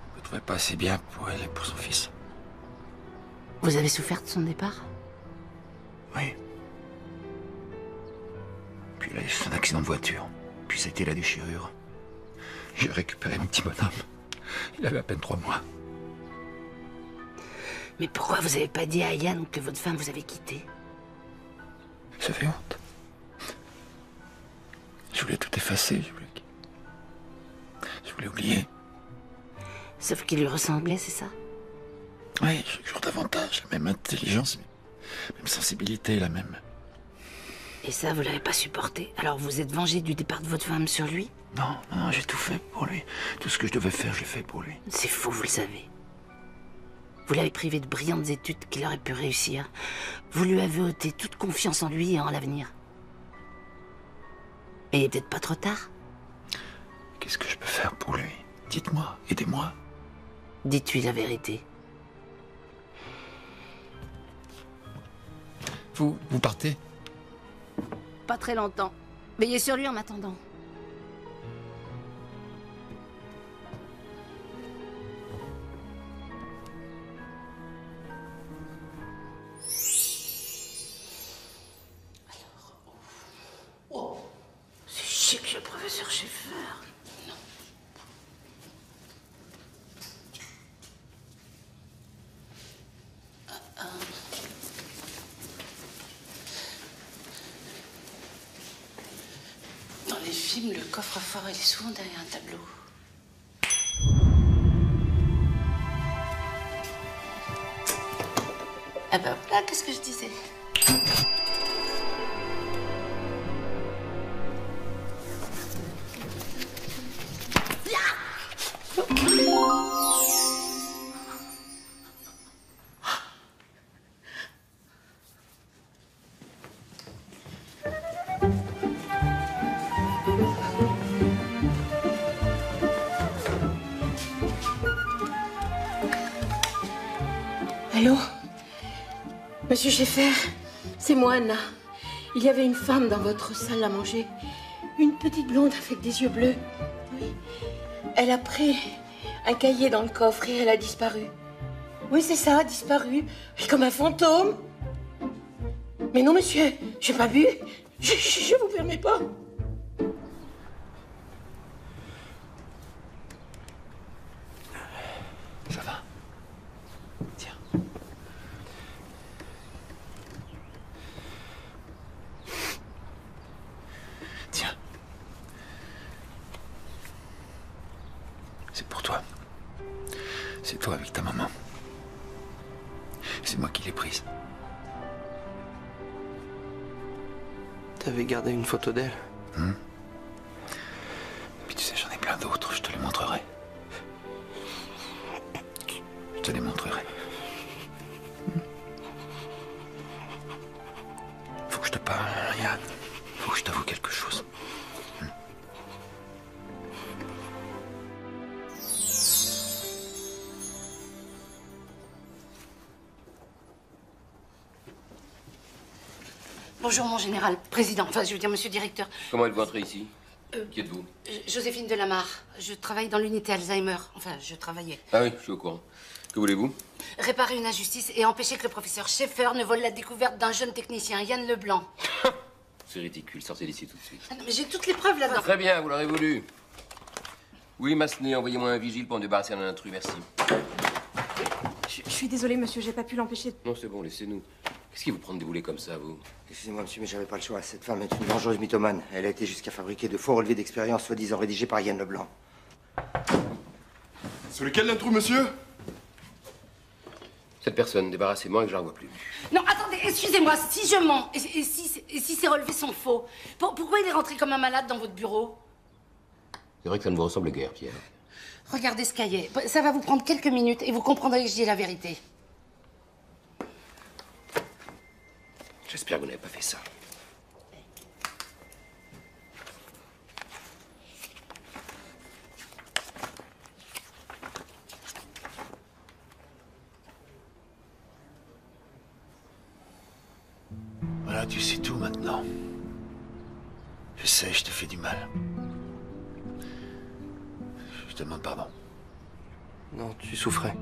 trouvais pas assez bien pour elle et pour son fils. Vous avez souffert de son départ? Oui. Puis il a eu son accident de voiture. Puis ça a été la déchirure. J'ai récupéré mon petit bonhomme. Il avait à peine 3 mois. Mais pourquoi vous avez pas dit à Yann que votre femme vous avait quitté? J'avais honte. Je voulais tout effacer. Je voulais oublier. Sauf qu'il lui ressemblait, c'est ça? Oui, chaque jour davantage. La même intelligence, même sensibilité, la même. Et ça, vous l'avez pas supporté? Alors vous êtes vengé du départ de votre femme sur lui? Non, non, j'ai tout fait pour lui. Tout ce que je devais faire, je l'ai fait pour lui. C'est faux, vous le savez. Vous l'avez privé de brillantes études qu'il aurait pu réussir. Vous lui avez ôté toute confiance en lui et en l'avenir. Et il est peut-être pas trop tard? Qu'est-ce que je peux faire pour lui? Dites-moi, aidez-moi. Dites-lui la vérité. Vous partez? Pas très longtemps. Veillez sur lui en attendant. Oh, c'est chic, le professeur Schaeffer. Non. Dans les films, le coffre-fort, il est souvent derrière un tableau. Ah ben voilà, qu'est-ce que je disais? Allô? Monsieur Schaeffer, c'est moi, Anna. Il y avait une femme dans votre salle à manger. Une petite blonde avec des yeux bleus. Oui. Elle a pris un cahier dans le coffre et elle a disparu. Oui, c'est ça, disparu. Comme un fantôme. Mais non, monsieur, j'ai pas bu. Je vous permets pas. Ça va? Tiens. Tiens. C'est pour toi. C'est toi avec ta maman. C'est moi qui l'ai prise. T'avais gardé une photo d'elle? Puis tu sais, j'en ai plein d'autres, je te les montrerai. Je te les montrerai. Faut que je te parle, Yann. Faut que je t'avoue quelque chose. Bonjour, mon général, président, enfin, je veux dire, monsieur le directeur. Comment êtes-vous entré ici? Qui êtes-vous? Joséphine Delamarre. Je travaille dans l'unité Alzheimer. Enfin, je travaillais. Ah oui, je suis au courant. Que voulez-vous? Réparer une injustice et empêcher que le professeur Schaeffer ne vole la découverte d'un jeune technicien, Yann Leblanc. C'est ridicule, sortez d'ici tout de suite. Ah non, mais j'ai toutes les preuves là-dedans. Très bien, vous l'aurez voulu. Oui, Massenet, envoyez-moi un vigile pour me débarrasser d'un intrus, merci. Je suis désolée, monsieur, j'ai pas pu l'empêcher. Non, c'est bon, laissez-nous. Qu'est-ce qui vous prend de déboulés comme ça, vous? Excusez-moi, monsieur, mais j'avais pas le choix. Cette femme est une dangereuse mythomane. Elle a été jusqu'à fabriquer de faux relevés d'expérience, soi-disant rédigés par Yann Leblanc. C'est lequel l'intrus, monsieur? Cette personne, débarrassez-moi et que je la revois plus. Non, attendez, excusez-moi, si je mens, et si ces relevés sont faux, pourquoi il est rentré comme un malade dans votre bureau? C'est vrai que ça ne vous ressemble guère, Pierre. Regardez ce cahier. Ça va vous prendre quelques minutes et vous comprendrez que je dis la vérité. J'espère que vous n'avez pas fait ça. Voilà, tu sais tout maintenant. Je sais, je te fais du mal. Je te demande pardon. Non, tu souffrais.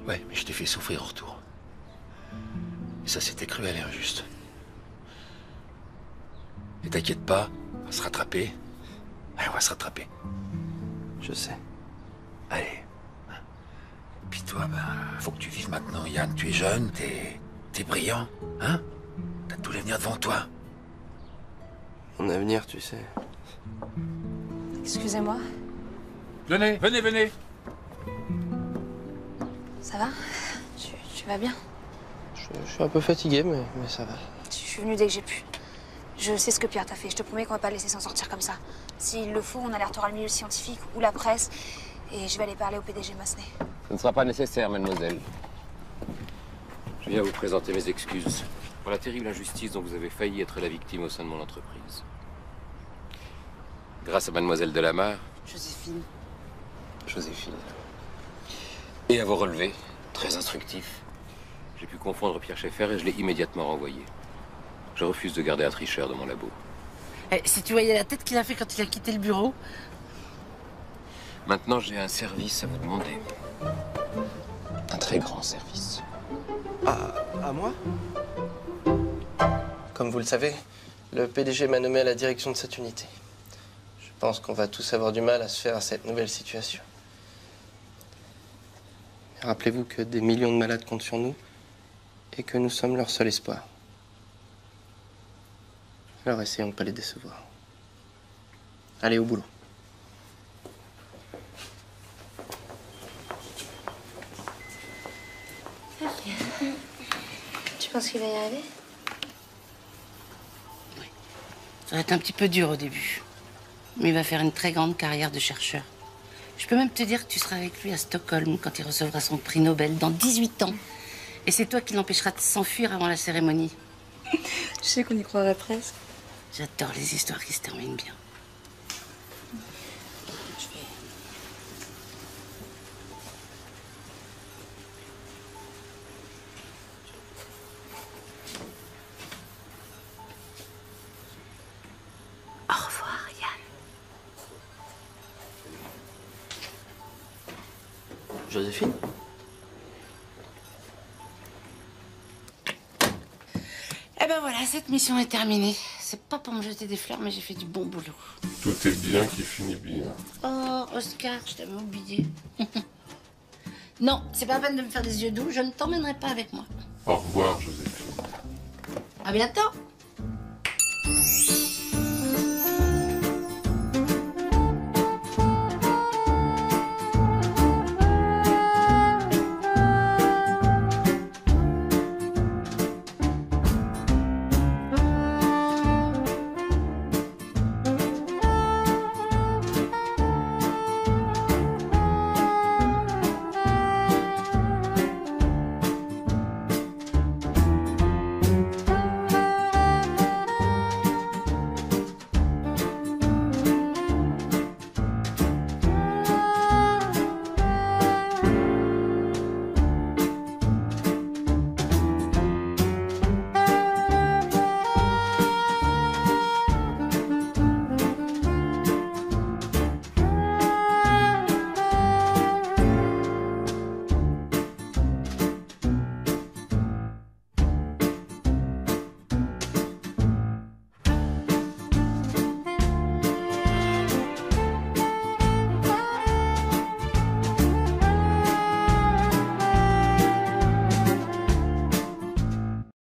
Ouais, mais je t'ai fait souffrir au retour. Et ça, c'était cruel et injuste. Et t'inquiète pas, on va se rattraper. Allez, on va se rattraper. Je sais. Allez. Puis toi, faut que tu vives maintenant, Yann. Tu es jeune, t'es brillant, hein? T'as tout l'avenir devant toi. Mon avenir, tu sais. Excusez-moi. Venez, venez, venez. Ça va? Tu vas bien? Je suis un peu fatigué, mais ça va. Je suis venue dès que j'ai pu. Je sais ce que Pierre t'a fait. Je te promets qu'on va pas le laisser s'en sortir comme ça. S'il le faut, on alertera le milieu scientifique ou la presse. Et je vais aller parler au PDG Massenet. Ce ne sera pas nécessaire, mademoiselle. Je viens vous présenter mes excuses pour la terrible injustice dont vous avez failli être la victime au sein de mon entreprise. Grâce à mademoiselle Delamarre... Joséphine. Et à vos relevés, très instructifs, j'ai pu confondre Pierre Schaeffer et je l'ai immédiatement renvoyé. Je refuse de garder un tricheur dans mon labo. Si tu voyais la tête qu'il a fait quand il a quitté le bureau. Maintenant, j'ai un service à vous demander. Un très grand service. À moi? Comme vous le savez, le PDG m'a nommé à la direction de cette unité. Je pense qu'on va tous avoir du mal à se faire à cette nouvelle situation. Rappelez-vous que des millions de malades comptent sur nous et que nous sommes leur seul espoir. Alors essayons de ne pas les décevoir. Allez, au boulot. Tu penses qu'il va y arriver? Ça va être un petit peu dur au début. Mais il va faire une très grande carrière de chercheur. Je peux même te dire que tu seras avec lui à Stockholm quand il recevra son prix Nobel dans 18 ans. Et c'est toi qui l'empêcheras de s'enfuir avant la cérémonie. Je sais qu'on y croirait presque. J'adore les histoires qui se terminent bien. Au revoir, Yann. Joséphine? Eh ben voilà, cette mission est terminée. C'est pas pour me jeter des fleurs, mais j'ai fait du bon boulot. Tout est bien qui finit bien. Oh, Oscar, je t'avais oublié. Non, c'est pas la peine de me faire des yeux doux, je ne t'emmènerai pas avec moi. Au revoir, Joséphine. À bientôt.